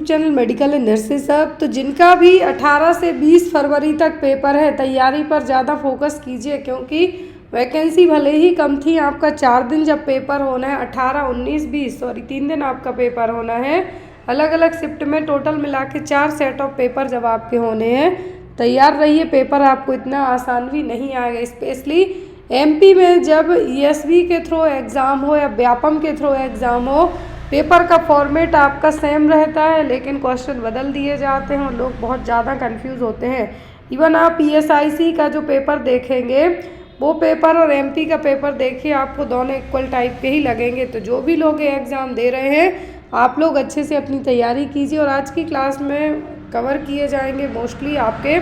YouTube channel medical and nurses सब। तो जिनका भी 18 से 20 फरवरी तक पेपर है, तैयारी पर ज़्यादा फोकस कीजिए, क्योंकि वैकेंसी भले ही कम थी। आपका 4 दिन जब पेपर होना है, 18, 19, 20 सॉरी 3 दिन आपका पेपर होना है अलग अलग शिफ्ट में। टोटल मिला के 4 सेट ऑफ पेपर जब आपके होने हैं, तैयार रहिए। पेपर आपको इतना आसान भी नहीं आएगा। स्पेशली एमपी में जब ईएसवी के थ्रू एग्ज़ाम हो या व्यापम के थ्रू एग्ज़ाम हो, पेपर का फॉर्मेट आपका सेम रहता है, लेकिन क्वेश्चन बदल दिए जाते हैं और लोग बहुत ज़्यादा कंफ्यूज होते हैं। इवन आप पीएसआईसी का जो पेपर देखेंगे, वो पेपर और एमपी का पेपर देखिए, आपको दोनों इक्वल टाइप के ही लगेंगे। तो जो भी लोग ये एग्ज़ाम दे रहे हैं, आप लोग अच्छे से अपनी तैयारी कीजिए। और आज की क्लास में कवर किए जाएंगे मोस्टली आपके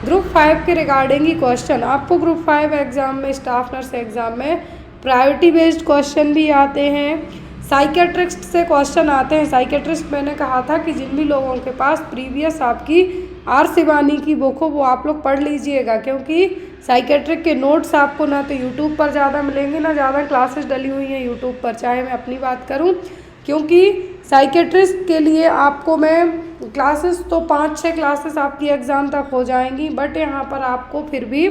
ग्रुप 5 के रिगार्डिंग ही क्वेश्चन। आपको ग्रुप 5 एग्ज़ाम में, स्टाफ नर्स एग्ज़ाम में प्रायोरिटी बेस्ड क्वेश्चन भी आते हैं, साइकेट्रिस्ट से क्वेश्चन आते हैं। साइकेट्रिस्ट मैंने कहा था कि जिन भी लोगों के पास प्रीवियस आपकी आर शिवानी की बुक हो, वो आप लोग पढ़ लीजिएगा, क्योंकि साइकेट्रिक के नोट्स आपको ना तो यूट्यूब पर ज़्यादा मिलेंगे, ना ज़्यादा क्लासेस डली हुई हैं यूट्यूब पर। चाहे मैं अपनी बात करूं, क्योंकि साइकेट्रिस्ट के लिए आपको मैं क्लासेस तो 5-6 क्लासेस आपकी एग्ज़ाम तक हो जाएंगी, बट यहाँ पर आपको फिर भी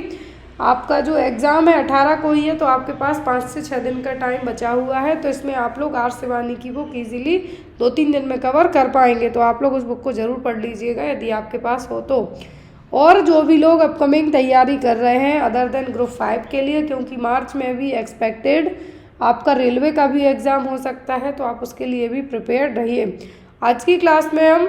आपका जो एग्ज़ाम है 18 को ही है, तो आपके पास 5 से 6 दिन का टाइम बचा हुआ है। तो इसमें आप लोग आर शिवानी की बुक ईजिली 2-3 दिन में कवर कर पाएंगे। तो आप लोग उस बुक को ज़रूर पढ़ लीजिएगा यदि आपके पास हो तो। और जो भी लोग अपकमिंग तैयारी कर रहे हैं अदर देन ग्रुप 5 के लिए, क्योंकि मार्च में भी एक्सपेक्टेड आपका रेलवे का भी एग्ज़ाम हो सकता है, तो आप उसके लिए भी प्रिपेयर्ड रहिए। आज की क्लास में हम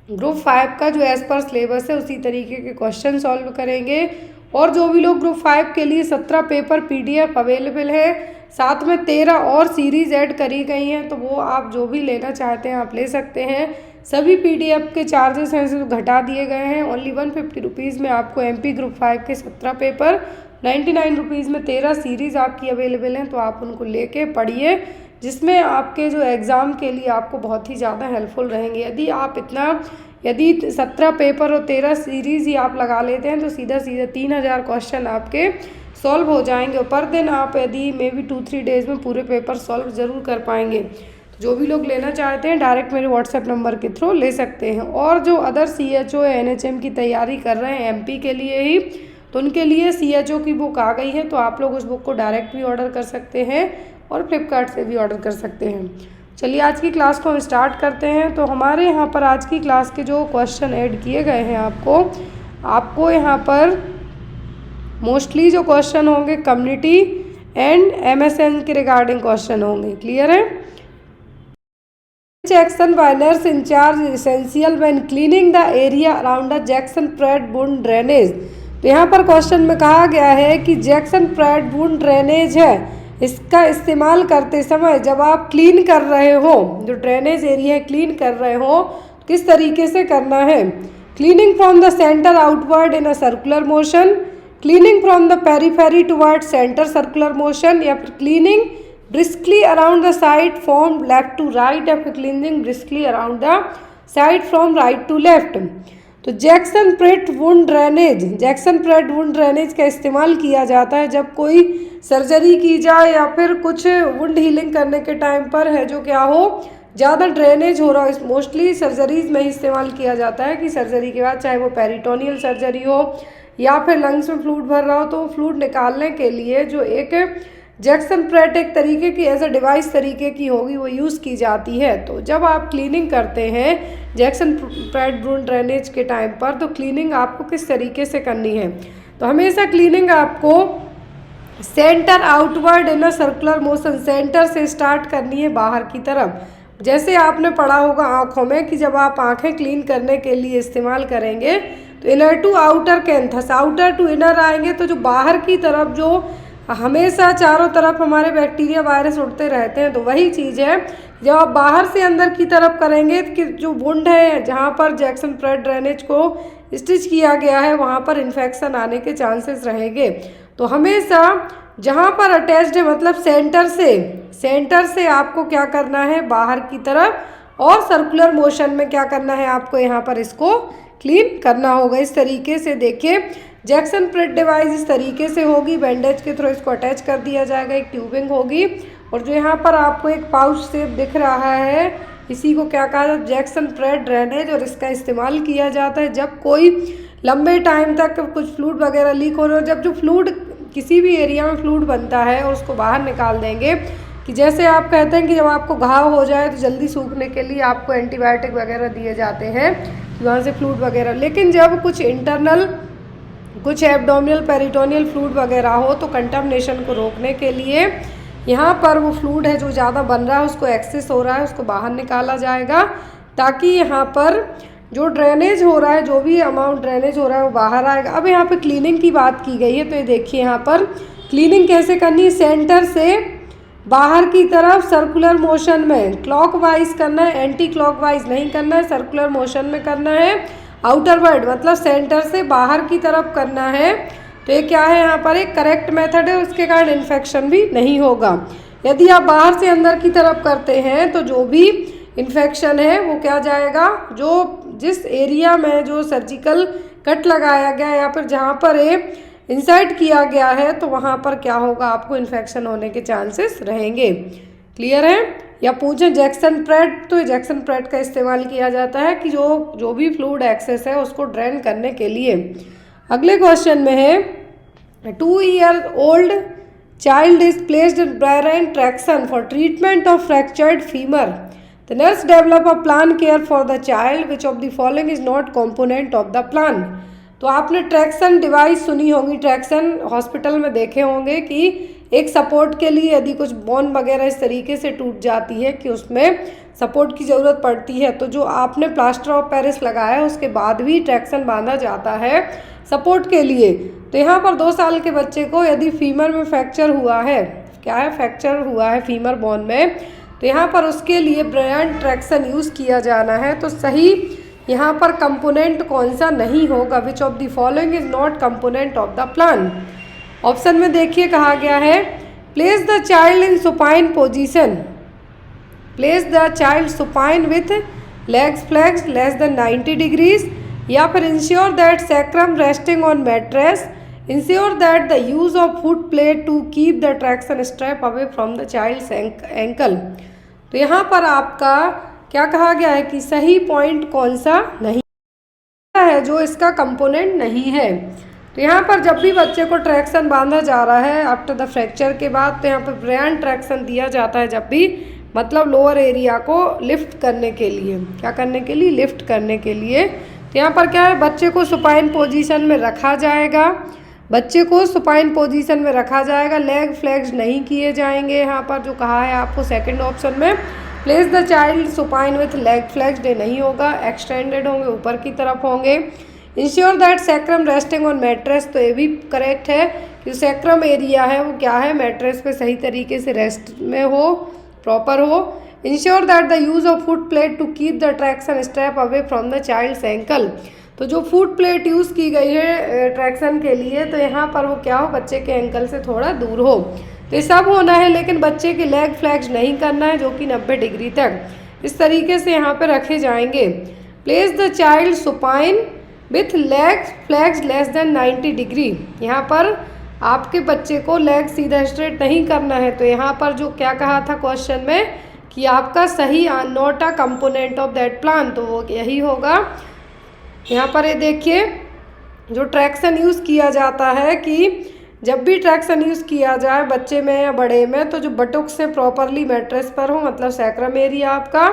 ग्रुप 5 का जो एज़ पर सिलेबस है उसी तरीके के क्वेश्चन सॉल्व करेंगे। और जो भी लोग ग्रुप 5 के लिए 17 पेपर पीडीएफ अवेलेबल है, साथ में 13 और सीरीज़ ऐड करी गई हैं, तो वो आप जो भी लेना चाहते हैं आप ले सकते हैं। सभी पीडीएफ के चार्जेस हैं जो घटा दिए गए हैं। ओनली 150 रुपीज़ में आपको एमपी ग्रुप 5 के 17 पेपर, 99 रुपीज़ में 13 सीरीज़ आपकी अवेलेबल हैं। तो आप उनको लेके पढ़िए, जिसमें आपके जो एग्ज़ाम के लिए आपको बहुत ही ज़्यादा हेल्पफुल रहेंगे। यदि 17 पेपर और 13 सीरीज़ ही आप लगा लेते हैं, तो सीधा 3000 क्वेश्चन आपके सॉल्व हो जाएंगे। और पर दिन आप यदि मे बी 2-3 डेज़ में पूरे पेपर सॉल्व ज़रूर कर पाएंगे। जो भी लोग लेना चाहते हैं डायरेक्ट मेरे व्हाट्सएप नंबर के थ्रू ले सकते हैं। और जो अदर सीएचओ या एनएचएम की तैयारी कर रहे हैं एमपी के लिए ही, तो उनके लिए सीएचओ की बुक आ गई है, तो आप लोग उस बुक को डायरेक्ट भी ऑर्डर कर सकते हैं और फ्लिपकार्ट से भी ऑर्डर कर सकते हैं। चलिए आज की क्लास को हम स्टार्ट करते हैं। तो हमारे यहाँ पर आज की क्लास के जो क्वेश्चन ऐड किए गए हैं, आपको यहाँ पर मोस्टली जो क्वेश्चन होंगे कम्युनिटी एंड एमएसएन के रिगार्डिंग क्वेश्चन होंगे। क्लियर है? Action by nurse incharge essential when cleaning the area around the Jackson Pratt wound drainage. तो यहाँ पर क्वेश्चन में कहा गया है कि जैक्सन प्रेड वुंड ड्रेनेज है, इसका इस्तेमाल करते समय जब आप क्लीन कर रहे हो, जो ड्रेनेज एरिया क्लीन कर रहे हो, किस तरीके से करना है। Cleaning from the centre outward in a circular motion, cleaning from the periphery toward centre circular motion, या फिर cleaning briskly around the side from left to right, या फिर cleaning briskly around the side from right to left. तो Jackson Pratt wound drainage का इस्तेमाल किया जाता है जब कोई सर्जरी की जाए या फिर कुछ वुंड हीलिंग करने के टाइम पर है जो क्या हो, ज़्यादा ड्रेनेज हो रहा है। मोस्टली सर्जरीज में ही इस्तेमाल किया जाता है कि सर्जरी के बाद, चाहे वो पेरिटोनियल सर्जरी हो या फिर लंग्स में फ्लूइड भर रहा हो, तो फ्लूइड निकालने के लिए जो एक जैक्सन प्रेड एक तरीके की एज अ डिवाइस तरीके की होगी, वो यूज़ की जाती है। तो जब आप क्लीनिंग करते हैं जैक्सन प्रेड वुंड ड्रेनेज के टाइम पर, तो क्लीनिंग आपको किस तरीके से करनी है। तो हमेशा क्लीनिंग आपको centre outward in a circular motion, centre से स्टार्ट करनी है बाहर की तरफ। जैसे आपने पढ़ा होगा आँखों में कि जब आप आँखें क्लीन करने के लिए इस्तेमाल करेंगे तो inner to outer canthus, outer to inner आएंगे, तो जो बाहर की तरफ जो हमेशा चारों तरफ हमारे बैक्टीरिया वायरस उड़ते रहते हैं, तो वही चीज़ है जब आप बाहर से अंदर की तरफ करेंगे कि जो वुंड है जहाँ पर जैक्सन प्रेड ड्रेनेज को स्टिच किया गया है, वहाँ पर इन्फेक्शन आने के चांसेस रहेंगे। तो हमेशा जहाँ पर अटैच्ड है, मतलब सेंटर से आपको क्या करना है, बाहर की तरफ, और सर्कुलर मोशन में क्या करना है, आपको यहाँ पर इसको क्लीन करना होगा। इस तरीके से देखिए जैक्सन प्रेड डिवाइस इस तरीके से होगी, बैंडेज के थ्रू इसको अटैच कर दिया जाएगा, एक ट्यूबिंग होगी, और जो यहाँ पर आपको एक पाउच शेप दिख रहा है इसी को क्या कहा जाता है, जैक्सन प्रेट ड्रेनेज। और इसका इस्तेमाल किया जाता है जब कोई लंबे टाइम तक कुछ फ्लूइड वगैरह लीक हो रहे हो, जब जो फ्लूइड किसी भी एरिया में फ्लूइड बनता है और उसको बाहर निकाल देंगे, कि जैसे आप कहते हैं कि जब आपको घाव हो जाए तो जल्दी सूखने के लिए आपको एंटीबायोटिक वगैरह दिए जाते हैं कि वहाँ से फ्लूइड वगैरह, लेकिन जब कुछ इंटरनल, कुछ एब्डोमिनल पेरिटोनियल फ्लूइड वगैरह हो तो कंटामिनेशन को रोकने के लिए यहाँ पर वो फ्लूइड है जो ज़्यादा बन रहा है, उसको एक्सेस हो रहा है, उसको बाहर निकाला जाएगा, ताकि यहाँ पर जो ड्रेनेज हो रहा है, जो भी अमाउंट ड्रेनेज हो रहा है वो बाहर आएगा। अब यहाँ पे क्लीनिंग की बात की गई है, तो ये देखिए यहाँ पर क्लीनिंग कैसे करनी है। सेंटर से बाहर की तरफ सर्कुलर मोशन में क्लॉकवाइज करना है, एंटी क्लॉकवाइज नहीं करना है, सर्कुलर मोशन में करना है। आउटरवर्ड मतलब सेंटर से बाहर की तरफ करना है। तो ये क्या है, यहाँ पर एक करेक्ट मेथड है, उसके कारण इन्फेक्शन भी नहीं होगा। यदि आप बाहर से अंदर की तरफ करते हैं तो जो भी इन्फेक्शन है वो क्या जाएगा, जो जिस एरिया में जो सर्जिकल कट लगाया गया या फिर जहाँ पर इंसर्ट किया गया है तो वहाँ पर क्या होगा, आपको इन्फेक्शन होने के चांसेस रहेंगे। क्लियर है। या पूछें जैक्सन प्रेट, तो जैक्सन प्रेट का इस्तेमाल किया जाता है कि जो भी फ्लूइड एक्सेस है उसको ड्रेन करने के लिए। अगले क्वेश्चन में है 2 year old child is placed in Brain traction for treatment of fractured femur. The nurse develop a plan care for the child. Which of the following is not component of the plan? तो आपने traction device सुनी होगी, traction hospital में देखे होंगे कि एक support के लिए यदि कुछ बोन वगैरह इस तरीके से टूट जाती है कि उसमें सपोर्ट की ज़रूरत पड़ती है, तो जो आपने प्लास्टर ऑफ पेरिस लगाया है उसके बाद भी ट्रैक्शन बांधा जाता है सपोर्ट के लिए। तो यहाँ पर 2 साल के बच्चे को यदि फीमर में फ्रैक्चर हुआ है, क्या है, फ्रैक्चर हुआ है फीमर बोन में, तो यहाँ पर उसके लिए ब्रेन ट्रैक्शन यूज़ किया जाना है। तो सही यहाँ पर कंपोनेंट कौन सा नहीं होगा, which of the following is not component of the plan. Option में देखिए कहा गया है place the child in supine position, place the child supine with legs flexed less than 90 degrees, या फिर ensure that sacrum resting on mattress, ensure that the use of foot plate to keep the traction strap away from the child's ankle. तो यहाँ पर आपका क्या कहा गया है कि सही पॉइंट कौन सा नहीं है, जो इसका कंपोनेंट नहीं है। तो यहाँ पर जब भी बच्चे को ट्रैक्शन बांधा जा रहा है आफ्टर द फ्रैक्चर के बाद, तो यहाँ पर ब्रेन ट्रैक्शन दिया जाता है जब भी, मतलब लोअर एरिया को लिफ्ट करने के लिए, क्या करने के लिए, लिफ्ट करने के लिए। तो यहाँ पर क्या है, बच्चे को सुपाइन पोजीशन में रखा जाएगा, बच्चे को सुपाइन पोजीशन में रखा जाएगा, लेग फ्लेक्स नहीं किए जाएंगे। यहाँ पर जो कहा है आपको सेकंड ऑप्शन में place the child supine with leg flexed नहीं होगा, एक्सटेंडेड होंगे, ऊपर की तरफ होंगे। Ensure that sacrum resting on mattress, तो ये भी करेक्ट है कि सैक्रम एरिया है वो क्या है, मैट्रेस पे सही तरीके से रेस्ट में हो, प्रॉपर हो। Ensure that the use of foot plate to keep the traction strap away from the child's ankle, तो जो फुट प्लेट यूज़ की गई है ट्रैक्शन के लिए, तो यहाँ पर वो क्या हो, बच्चे के एंकल से थोड़ा दूर हो। तो ये सब होना है, लेकिन बच्चे के लेग फ्लेक्स नहीं करना है, जो कि 90 डिग्री तक इस तरीके से यहाँ पे रखे जाएंगे। Place the child supine with legs flex less than 90 degree, यहाँ पर आपके बच्चे को लेग सीधा स्ट्रेट नहीं करना है। तो यहाँ पर जो क्या कहा था क्वेश्चन में कि आपका सही not a component of that plan, तो वो यही होगा। यहाँ पर ये देखिए जो ट्रैक्शन यूज़ किया जाता है कि जब भी ट्रैक्शन यूज़ किया जाए बच्चे में या बड़े में, तो जो बटुक से प्रॉपरली मैट्रेस पर हो, मतलब सैक्रम एरिया आपका,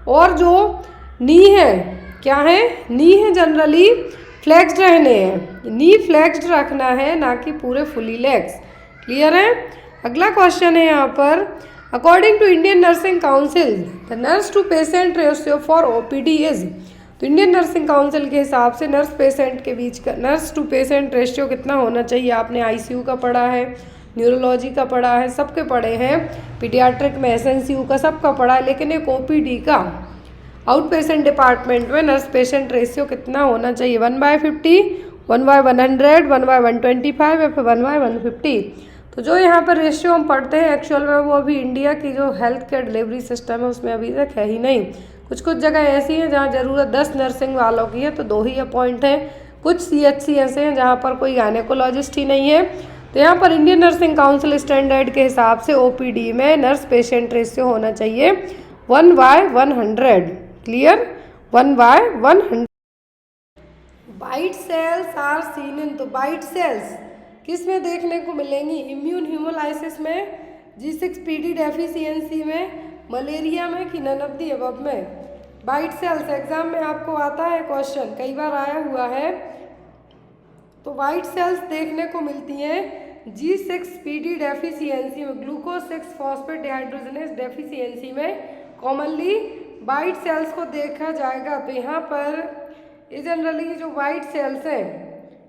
और जो नी है, क्या है, नी है जनरली फ्लेक्स्ड रहने हैं, नी फ्लेक्स्ड रखना है, ना कि पूरे फुली लेग्स। क्लियर है। अगला क्वेश्चन है यहाँ पर according to Indian Nursing Council the nurse to patient ratio for OPD is, तो इंडियन नर्सिंग काउंसिल के हिसाब से नर्स पेशेंट के बीच का, नर्स टू पेशेंट रेशियो कितना होना चाहिए। आपने आईसीयू का पढ़ा है, न्यूरोलॉजी का पढ़ा है, सबके पढ़े हैं, पीडियाट्रिक में एसएनसीयू का सबका पढ़ा है, लेकिन एक ओपीडी का आउट पेशेंट डिपार्टमेंट में नर्स पेशेंट रेशियो कितना होना चाहिए, 1/50, 1/100, 1/125 या फिर 1/150। तो जो यहाँ पर रेशियो हम पढ़ते हैं एक्चुअल में वो अभी इंडिया की जो हेल्थ केयर डिलीवरी सिस्टम है उसमें अभी तक है ही नहीं। कुछ कुछ जगह ऐसी हैं जहाँ ज़रूरत 10 नर्सिंग वालों की है तो 2 ही अपॉइंट हैं, कुछ सीएचसी ऐसे हैं जहाँ पर कोई गायनेकोलॉजिस्ट ही नहीं है। तो यहाँ पर इंडियन नर्सिंग काउंसिल स्टैंडर्ड के हिसाब से ओपीडी में नर्स पेशेंट रेशियो होना चाहिए 1/100। Clear? 1/100। White cells are seen in, तो वाइट सेल्स किस में देखने को मिलेंगी? इम्यून हीमोलाइसिस में, G6PD डेफिशिएंसी में, मलेरिया में कि नन ऑफ द अबव में? वाइट सेल्स एग्जाम में आपको आता है क्वेश्चन, कई बार आया हुआ है। तो वाइट सेल्स देखने को मिलती हैं G6PD डेफिशिएंसी में, ग्लूकोज 6 फॉस्फेट डिहाइड्रोजनेज डेफिशिएंसी में कॉमनली वाइट सेल्स को देखा जाएगा। तो यहाँ पर ये जनरली जो वाइट सेल्स हैं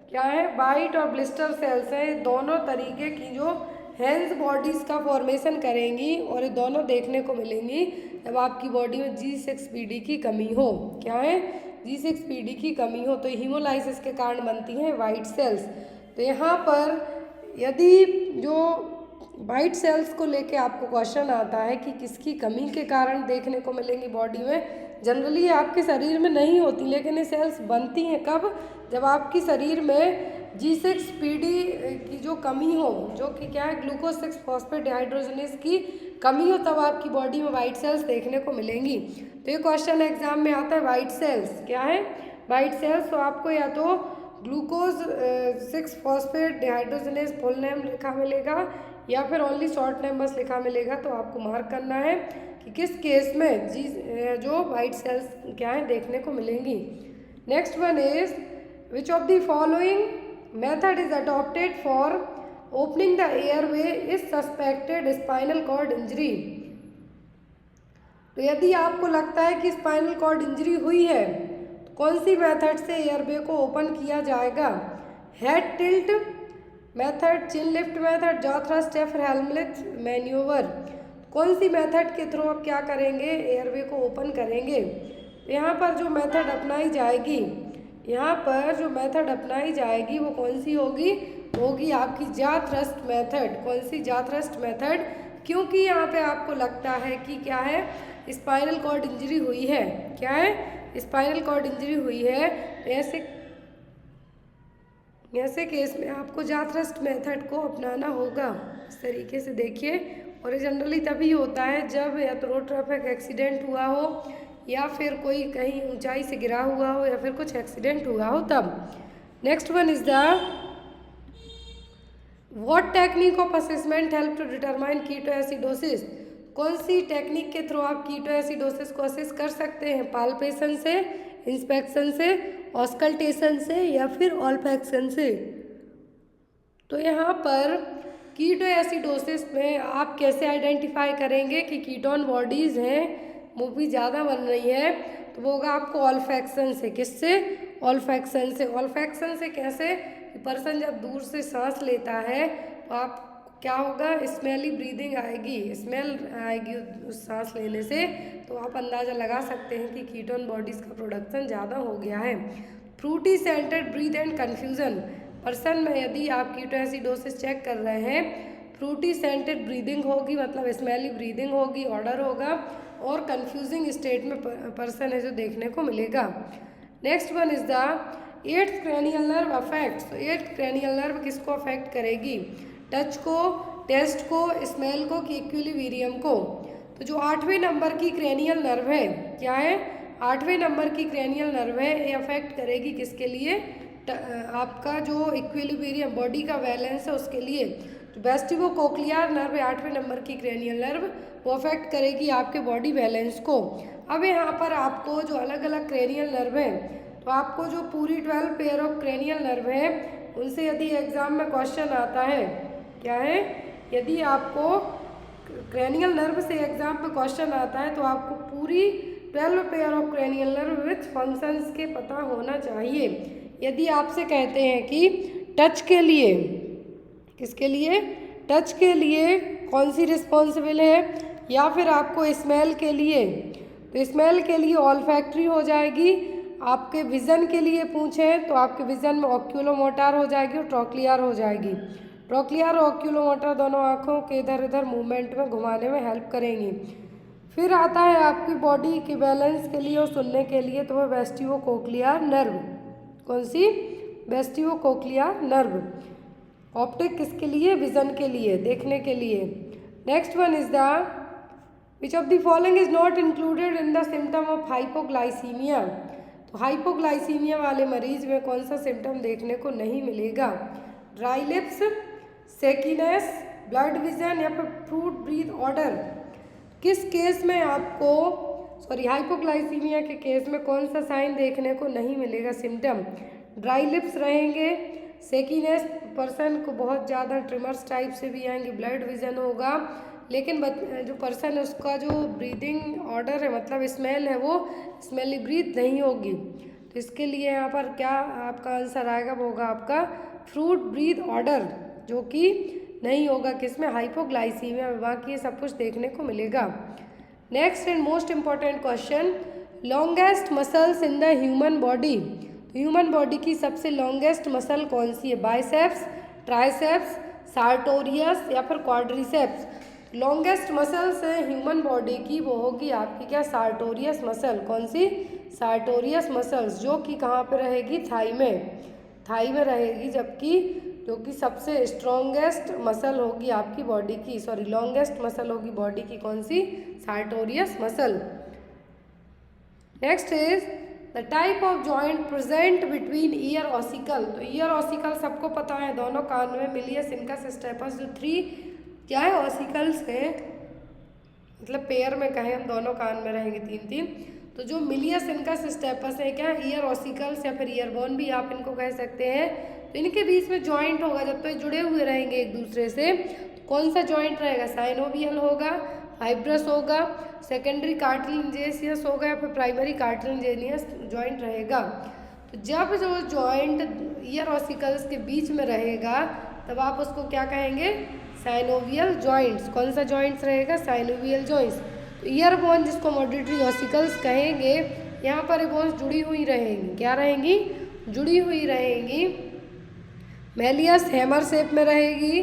क्या है, वाइट और ब्लिस्टर सेल्स हैं, दोनों तरीके की जो हैंड्स बॉडीज़ का फॉर्मेशन करेंगी और ये दोनों देखने को मिलेंगी जब आपकी बॉडी में G6PD की कमी हो। क्या है? G6PD की कमी हो, तो हीमोलाइसिस के कारण बनती हैं वाइट सेल्स। तो यहाँ पर यदि जो वाइट सेल्स को लेके आपको क्वेश्चन आता है कि किसकी कमी के कारण देखने को मिलेंगी बॉडी में, जनरली आपके शरीर में नहीं होती, लेकिन ये सेल्स बनती हैं कब? जब आपकी शरीर में G6PD की जो कमी हो, जो कि क्या है, ग्लूकोज 6 फॉस्फेट डिहाइड्रोजनेज की कमी हो, तब आपकी बॉडी में वाइट सेल्स देखने को मिलेंगी। तो ये क्वेश्चन एग्जाम में आता है वाइट सेल्स। क्या है? White cells. तो आपको या तो glucose 6 phosphate dehydrogenase full name लिखा मिलेगा या फिर ओनली शॉर्ट नेम बस लिखा मिलेगा। तो आपको मार्क करना है कि किस केस में जो वाइट सेल्स क्या है देखने को मिलेंगी। Next one is which of the following method is adopted for opening the airway is suspected spinal cord injury. तो यदि आपको लगता है कि स्पाइनल कॉर्ड इंजरी हुई है तो कौन सी मेथड से एयरवे को ओपन किया जाएगा? हेड टिल्ट मेथड, चिन लिफ्ट मेथड, जॉ थ्रस्ट या फिर हेलमलेट मैन्यूवर? कौन सी मेथड के थ्रू आप क्या करेंगे, एयरवे को ओपन करेंगे? यहाँ पर जो मेथड अपनाई जाएगी, यहाँ पर जो मेथड अपनाई जाएगी वो कौन सी होगी? होगी आपकी जॉ थ्रस्ट मेथड। कौन सी? Jaw thrust method. क्योंकि यहाँ पे आपको लगता है कि क्या है, स्पाइनल कॉर्ड इंजरी हुई है। क्या है? स्पाइनल कॉर्ड इंजरी हुई है। ऐसे केस में आपको जॉ थ्रस्ट मेथड को अपनाना होगा। इस तरीके से देखिए, और ये जनरली तभी होता है जब या तो रोड ट्रैफिक एक्सीडेंट हुआ हो या फिर कोई कहीं ऊंचाई से गिरा हुआ हो या फिर कुछ एक्सीडेंट हुआ हो तब। Next one is the what technique of assessment help to determine ketoacidosis? कौन सी टेक्निक के थ्रू आप कीटोएसिडोसिस को असेस कर सकते हैं? पाल्पेशन से, इंस्पेक्शन से, ऑस्कल्टेशन से या फिर ऑल्फैक्शन से? तो यहाँ पर कीटोएसिडोसिस में आप कैसे आइडेंटिफाई करेंगे कि कीटोन बॉडीज़ हैं वो भी ज़्यादा बन रही है? तो वो होगा आपको ऑल्फैक्शन से। किससे? ऑल्फैक्शन से। ऑल्फैक्शन से कैसे? पर्सन जब दूर से सांस लेता है तो आप क्या होगा, स्मेली ब्रीदिंग आएगी, स्मेल आएगी उस सांस लेने से, तो आप अंदाज़ा लगा सकते हैं कि कीटोन बॉडीज़ का प्रोडक्शन ज़्यादा हो गया है। Fruity scented breath and confusion, person में यदि आप कीटोएसिडोसिस चेक कर रहे हैं, फ्रूटी सेंटेड ब्रीदिंग होगी, मतलब स्मेली ब्रीदिंग होगी, ऑर्डर होगा, और कन्फ्यूजिंग स्टेट में पर्सन है जो देखने को मिलेगा। Next one is the 8th cranial nerve affects. तो 8th क्रेनियल नर्व किसको अफेक्ट करेगी? टच को, टेस्ट को, स्मेल को कि इक्विलिब्रियम को? तो जो 8वें नंबर की क्रेनियल नर्व है, क्या है, 8वें नंबर की क्रेनियल नर्व है, ये अफेक्ट करेगी किसके लिए? आपका जो इक्विलिब्रियम, बॉडी का बैलेंस है उसके लिए। तो वेस्टिबो कोक्लियर नर्व 8वें नंबर की क्रेनियल नर्व, वो अफेक्ट करेगी आपके बॉडी बैलेंस को। अब यहाँ पर आपको जो अलग अलग क्रेनियल नर्व हैं, तो आपको जो पूरी 12 पेयर ऑफ क्रेनियल नर्व है उनसे यदि एग्जाम में क्वेश्चन आता है, क्या है, यदि आपको क्रेनियल नर्व से एग्जाम में क्वेश्चन आता है तो आपको पूरी 12 pair of cranial nerve with functions के पता होना चाहिए। यदि आपसे कहते हैं कि टच के लिए, किसके लिए? टच के लिए कौन सी रिस्पॉन्सिबल है, या फिर आपको स्मेल के लिए, तो स्मेल के लिए ऑल्फैक्टरी हो जाएगी। आपके विज़न के लिए पूछें तो आपके विज़न में ऑक्यूलोमोटर हो जाएगी और ट्रोक्लियर हो जाएगी। ट्रोक्लियर और ऑक्यूलोमोटर दोनों आँखों के इधर उधर मूवमेंट में घुमाने में हेल्प करेंगी। फिर आता है आपकी बॉडी के बैलेंस के लिए और सुनने के लिए, तो वह वेस्टिबो कोक्लियर नर्व। कौन सी? वेस्टिबो कोक्लियर नर्व। ऑप्टिक किसके लिए? विज़न के लिए, देखने के लिए। Next one is the which of the following is not included in the symptom of hypoglycaemia. तो हाइपोग्लाइसीमिया वाले मरीज में कौन सा सिम्टम देखने को नहीं मिलेगा? ड्राई लिप्स, सेकीनेस, ब्लड विजन या फिर फ्रूट ब्रीथ ऑर्डर। किस केस में आपको हाइपोग्लाइसीमिया के केस में कौन सा साइन देखने को नहीं मिलेगा सिम्टम? ड्राई लिप्स रहेंगे, सेकीनेस, पर्सन को बहुत ज़्यादा ट्रिमर्स टाइप से भी आएंगे, ब्लड विजन होगा, लेकिन जो पर्सन है उसका जो ब्रीदिंग ऑर्डर है मतलब स्मेल है वो स्मेली ब्रीथ नहीं होगी। तो इसके लिए यहाँ पर क्या आपका आंसर आएगा? वो होगा आपका फ्रूट ब्रीथ ऑर्डर, जो कि नहीं होगा किसमें? हाइपोग्लाइसीमिया में। बाकी ये सब कुछ देखने को मिलेगा। Next and most important question, longest muscles in the human body. तो ह्यूमन बॉडी की सबसे लॉन्गेस्ट मसल कौन सी है? बाइसेप्स, ट्राइसेप्स, सार्टोरियस या फिर क्वाड्रिसेप्स। लॉन्गेस्ट मसल्स है ह्यूमन बॉडी की वो होगी आपकी क्या? Sartorius muscle. कौन सी? सार्टोरियस मसल्स, जो कि कहाँ पे रहेगी? थाई में, थाई में रहेगी, जबकि जो कि सबसे स्ट्रॉन्गेस्ट मसल होगी आपकी बॉडी की, लॉन्गेस्ट मसल होगी बॉडी की कौन सी? Sartorius muscle. Next is the type of joint present between ear ossicle. तो ईयर ऑसिकल सबको पता है, दोनों कान में मिलियस इनकस स्टेपस, जो 3 क्या है? ऑसिकल्स है, मतलब पेयर में कहें हम दोनों कान में रहेंगे 3-3। तो जो मिलियस इनकस स्टेपस है क्या? ईयर ऑसिकल्स या फिर ईयरबोन भी आप इनको कह सकते हैं। तो इनके बीच में जॉइंट होगा, जब तो ये जुड़े हुए रहेंगे एक दूसरे से, तो कौन सा जॉइंट रहेगा? साइनोवियल होगा, फाइब्रस होगा, सेकेंडरी कार्टिलेजियस होगा या फिर प्राइमरी कार्टिलेजियस जॉइंट रहेगा। तो जब जो जॉइंट ईयर ऑसिकल्स के बीच में रहेगा तब आप उसको क्या कहेंगे? Synovial joints. कौन सा जॉइंट्स रहेगा? Synovial joints. तो ईयर बोन जिसको मॉडिटरी ऑसिकल्स कहेंगे, यहाँ पर बोन्स जुड़ी हुई रहेंगी। क्या रहेंगी? जुड़ी हुई रहेंगी। मेलियस हैमर शेप में रहेगी,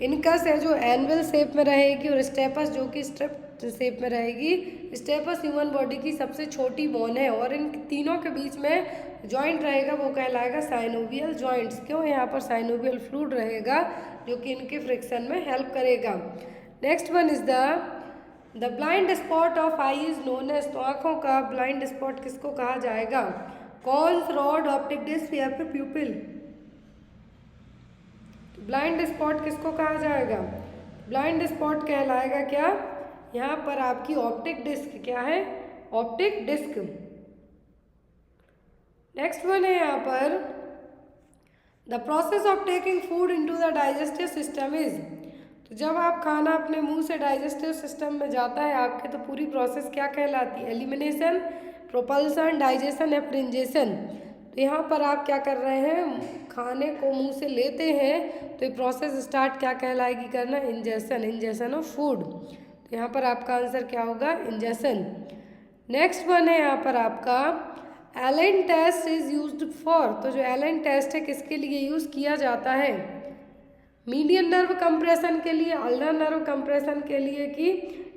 इनकस है जो एनविल शेप में रहेगी, और स्टेपस जो कि स्ट्रिप शेप में रहेगी। स्टेपस ह्यूमन बॉडी की सबसे छोटी बोन है और इन तीनों के बीच में जॉइंट रहेगा वो कहलाएगा साइनोवियल जॉइंट्स। क्यों? यहाँ पर साइनोवियल फ्लूइड रहेगा जो कि इनके फ्रिक्शन में हेल्प करेगा। Next one is the blind spot of eye is known as. तो आँखों का ब्लाइंड स्पॉट किसको कहा जाएगा? कॉन्स, रॉड, ऑप्टिक डिस्क या फिर प्यूपिल। ब्लाइंड स्पॉट किसको कहा जाएगा? ब्लाइंड स्पॉट कहलाएगा क्या? यहाँ पर आपकी ऑप्टिक डिस्क। क्या है? Optic disc. नेक्स्ट वन है यहाँ पर the process of taking food into the digestive system is. तो जब आप खाना अपने मुंह से डाइजेस्टिव सिस्टम में जाता है आपके, तो पूरी प्रोसेस क्या कहलाती है? एलिमिनेशन, प्रोपल्सन, डाइजेशन या फिर इंजेशन। तो यहाँ पर आप क्या कर रहे हैं? खाने को मुंह से लेते हैं तो ये प्रोसेस स्टार्ट क्या कहलाएगी करना? Ingestion, ingestion of food. तो यहाँ पर आपका आंसर क्या होगा? इंजेशन। नेक्स्ट वन है यहाँ पर आपका Allen test is used for. तो जो एलेन टेस्ट है किसके लिए यूज़ किया जाता है? मीडियन नर्व कंप्रेशन के लिए, अल्नर नर्व कंप्रेशन के लिए, कि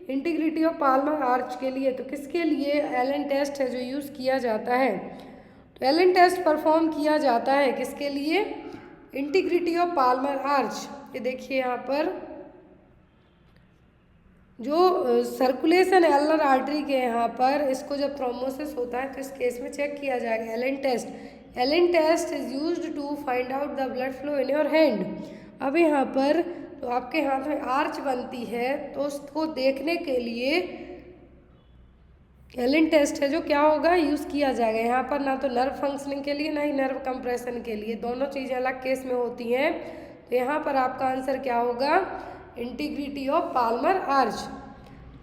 इंटीग्रिटी ऑफ पाल्मर आर्च के लिए। तो किसके लिए एलेन टेस्ट है जो यूज़ किया जाता है? तो एलेन टेस्ट परफॉर्म किया जाता है किसके लिए? Integrity of palmar arch. ये देखिए यहाँ पर जो सर्कुलेशन है अल्नर आर्टरी के, यहाँ पर इसको जब थ्रोम्बोसिस होता है तो इस केस में चेक किया जाएगा Allen test. Allen test is used to find out the blood flow in your hand. अब यहाँ पर तो आपके हाथ में आर्च बनती है तो उसको देखने के लिए एलेन टेस्ट है जो क्या होगा? यूज़ किया जाएगा। यहाँ पर ना तो नर्व फंक्शनिंग के लिए ना ही नर्व कंप्रेशन के लिए, दोनों चीज़ें अलग केस में होती हैं। तो यहाँ पर आपका आंसर क्या होगा? Integrity of palmar arch.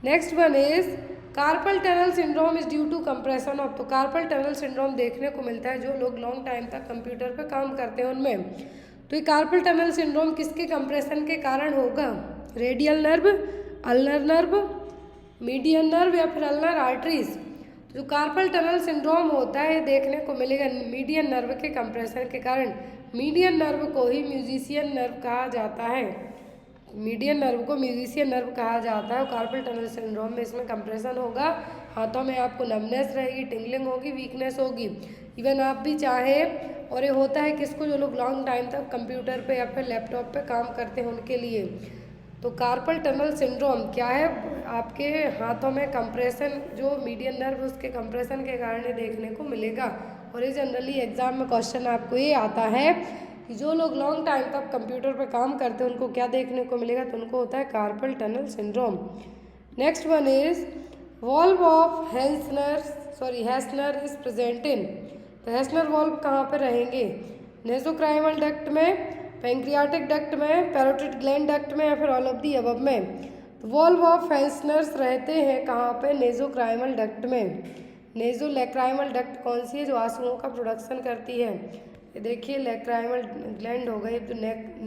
Next one is carpal tunnel syndrome is due to compression of. तो कार्पल टनल सिंड्रोम देखने को मिलता है जो लोग लॉन्ग टाइम तक कंप्यूटर पे काम करते हैं उनमें। तो ये कार्पल टनल सिंड्रोम किसके कंप्रेशन के कारण होगा? Radial nerve, ulnar nerve, median nerve या फिर अल्नर आर्टरीज। तो जो कार्पल टनल सिंड्रोम होता है देखने को मिलेगा मीडियन नर्व के कंप्रेशन के कारण। मीडियन नर्व को ही म्यूजिशियन नर्व कहा जाता है, मीडियन नर्व को म्यूजिशियन नर्व कहा जाता है। और कार्पल टनल सिंड्रोम में इसमें कंप्रेशन होगा, हाथों में आपको नमनेस रहेगी, टिंगलिंग होगी, वीकनेस होगी। इवन आप भी चाहें, और ये होता है किसको? जो लोग लॉन्ग टाइम तक कंप्यूटर पे या फिर लैपटॉप पे काम करते हैं उनके लिए। तो कार्पल टनल सिंड्रोम क्या है, आपके हाथों में कंप्रेशन, जो मीडियन नर्व उसके कंप्रेशन के कारण ये देखने को मिलेगा। और ये जनरली एग्जाम में क्वेश्चन आपको ये आता है कि जो लोग लॉन्ग टाइम तक कंप्यूटर पर काम करते हैं उनको क्या देखने को मिलेगा, तो उनको होता है carpal tunnel syndrome. Next one is valve of Hasner is present in. तो हैसनर वॉल्व कहाँ पे रहेंगे, नेसोक्राइमल डक्ट में, पैंक्रियाटिक डक्ट में, पैरोटिड ग्लैंड डक्ट में, या फिर ऑल ऑफ दी अबव में। तो वॉल्व ऑफ हैसनर्स रहते हैं कहाँ पे, नेसोक्राइमल डक्ट में। नेसोलैक्राइमल डक्ट कौन सी है, जो आंसुओं का प्रोडक्शन करती है। ये देखिए लैक्राइमल ग्लैंड हो गई, जो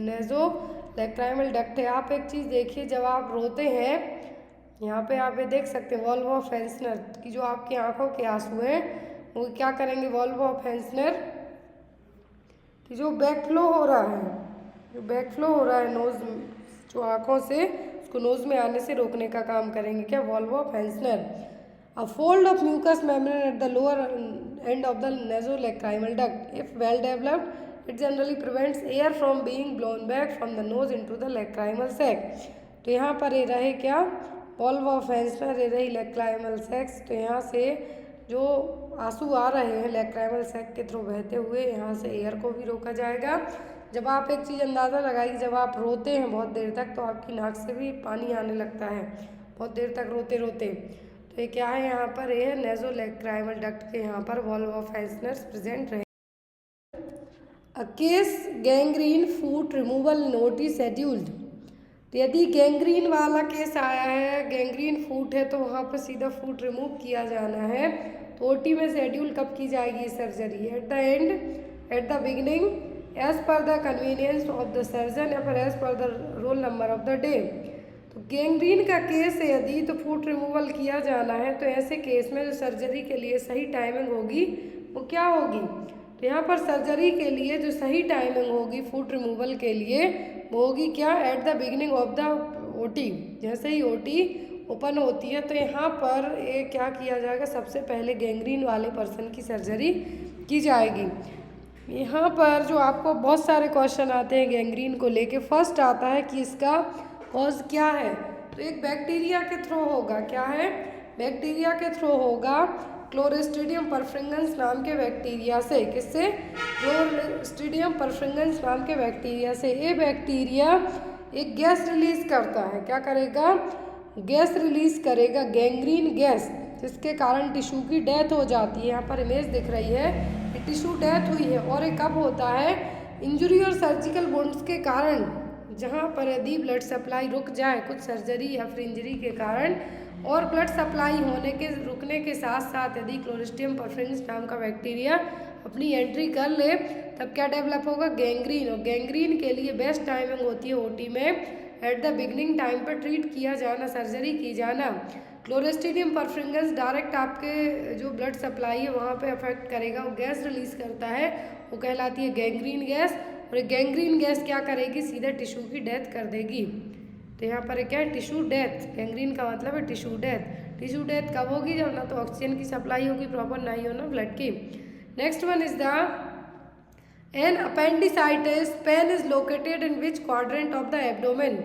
नेसोलैक्राइमल डक्ट है। आप एक चीज़ देखिए, जब आप रोते हैं यहाँ पे आप ये देख सकते हैं वॉल्व ऑफ हैसनर की जो आपकी आंखों के आंसू हैं वो क्या करेंगे, वॉल्व ऑफ हैसनर कि जो बैकफ्लो हो रहा है, जो बैकफ्लो हो रहा है नोज जो आंखों से, उसको नोज में आने से रोकने का काम करेंगे क्या, valve of Hasner. A fold of mucous membrane at the lower end of the nasolacrimal duct if well developed it generally prevents air from being blown back from the nose into the lacrimal sac. तो यहाँ पर ये रहे क्या, valve of Hassner, ये रही lacrimal सैक्स। तो यहाँ से जो आंसू आ रहे हैं लैक्राइमल सैक के थ्रू बहते हुए, यहाँ से एयर को भी रोका जाएगा। जब आप एक चीज़ अंदाज़ा लगाइए, जब आप रोते हैं बहुत देर तक तो आपकी नाक से भी पानी आने लगता है बहुत देर तक रोते रोते। तो ये क्या है, यहाँ पर ये नेसोलैक्राइमल डक्ट के यहाँ पर वॉल्व ऑफ हैसनर प्रेजेंट रहे। A case gangrene foot removal notice scheduled. तो यदि गैंग्रीन वाला केस आया है, गैंग्रीन फूट है, तो वहाँ पर सीधा फूट रिमूव किया जाना है। तो ओटी में शेड्यूल कब की जाएगी surgery, at the end, at the beginning, as per the convenience of the surgeon, या फिर as per the roll number of the day. तो गैंग्रीन का केस है यदि, तो फूट रिमूवल किया जाना है, तो ऐसे केस में जो सर्जरी के लिए सही टाइमिंग होगी वो क्या होगी, तो यहाँ पर सर्जरी के लिए जो सही टाइमिंग होगी फूट रिमूवल के लिए वो होगी क्या, eight the beginning of the OT. जैसे ही ओटी ओपन होती है तो यहाँ पर ये क्या किया जाएगा, सबसे पहले गैंग्रीन वाले पर्सन की सर्जरी की जाएगी। यहाँ पर जो आपको बहुत सारे क्वेश्चन आते हैं गैंग्रीन को लेके, फर्स्ट आता है कि इसका कॉज क्या है, तो एक बैक्टीरिया के थ्रू होगा, क्या है, बैक्टीरिया के थ्रू होगा, क्लोस्ट्रीडियम परफ्रिंगेंस नाम के बैक्टीरिया से। किससे, क्लोस्ट्रीडियम परफ्रिंगेंस नाम के बैक्टीरिया से। ये बैक्टीरिया एक गैस रिलीज करता है, क्या करेगा, गैस रिलीज करेगा, गैंग्रीन गैस, जिसके कारण टिश्यू की डेथ हो जाती है। यहाँ पर इमेज दिख रही है, टिश्यू डेथ हुई है। और ये कब होता है, इंजरी और सर्जिकल वुंड्स के कारण, जहाँ पर यदि ब्लड सप्लाई रुक जाए कुछ सर्जरी या फिर इंजरी के कारण, और ब्लड सप्लाई होने के रुकने के साथ साथ यदि क्लोस्ट्रीडियम परफ्रिंगेंस नाम का बैक्टीरिया अपनी एंट्री कर ले, तब क्या डेवलप होगा, गैंग्रीन। और गैंग्रीन के लिए बेस्ट टाइमिंग होती है ओटी में एट द बिगनिंग टाइम पर ट्रीट किया जाना, सर्जरी की जाना। क्लोस्ट्रीडियम परफ्रिंगेंस डायरेक्ट आपके जो ब्लड सप्लाई है वहाँ पे अफेक्ट करेगा, वो गैस रिलीज करता है, वो कहलाती है गैंग्रीन गैस। और ये गैंग्रीन गैस क्या करेगी, सीधे टिश्यू की डेथ कर देगी। तो यहाँ पर क्या है, टिश्यू डेथ, गैंग्रीन का मतलब है टिश्यू डेथ। टिश्यू डेथ कब होगी, जब ना तो ऑक्सीजन की सप्लाई होगी प्रॉपर, ना ही हो ना ब्लड की। Next one is the an appendicitis pain is located in which quadrant of the abdomen.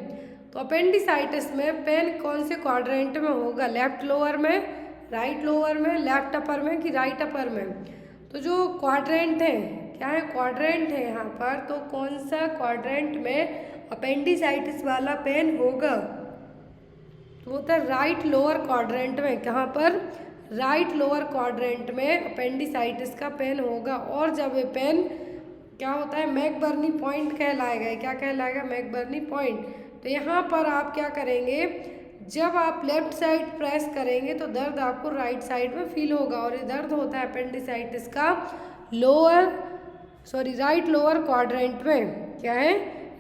तो अपेंडिसाइटिस में पेन कौन से क्वाड्रेंट में होगा, लेफ्ट लोअर में, राइट लोअर में, लेफ्ट अपर में कि राइट अपर में। तो जो क्वाड्रेंट है, क्या है, क्वाड्रेंट है यहाँ पर, तो कौन सा क्वाड्रेंट में अपेंडिसाइटिस वाला पेन होगा, तो वो था राइट लोअर क्वाड्रेंट में। कहाँ पर, राइट लोअर क्वाड्रेंट में अपेंडिसाइटिस का पेन होगा। और जब ये पेन क्या होता है, मैकबर्नी पॉइंट कहलाएगा, क्या कहलाएगा, मैकबर्नी पॉइंट। तो यहाँ पर आप क्या करेंगे, जब आप लेफ्ट साइड प्रेस करेंगे तो दर्द आपको राइट साइड में फील होगा। और ये दर्द होता है अपेंडिसाइटिस का राइट लोअर क्वाड्रेंट में, क्या है,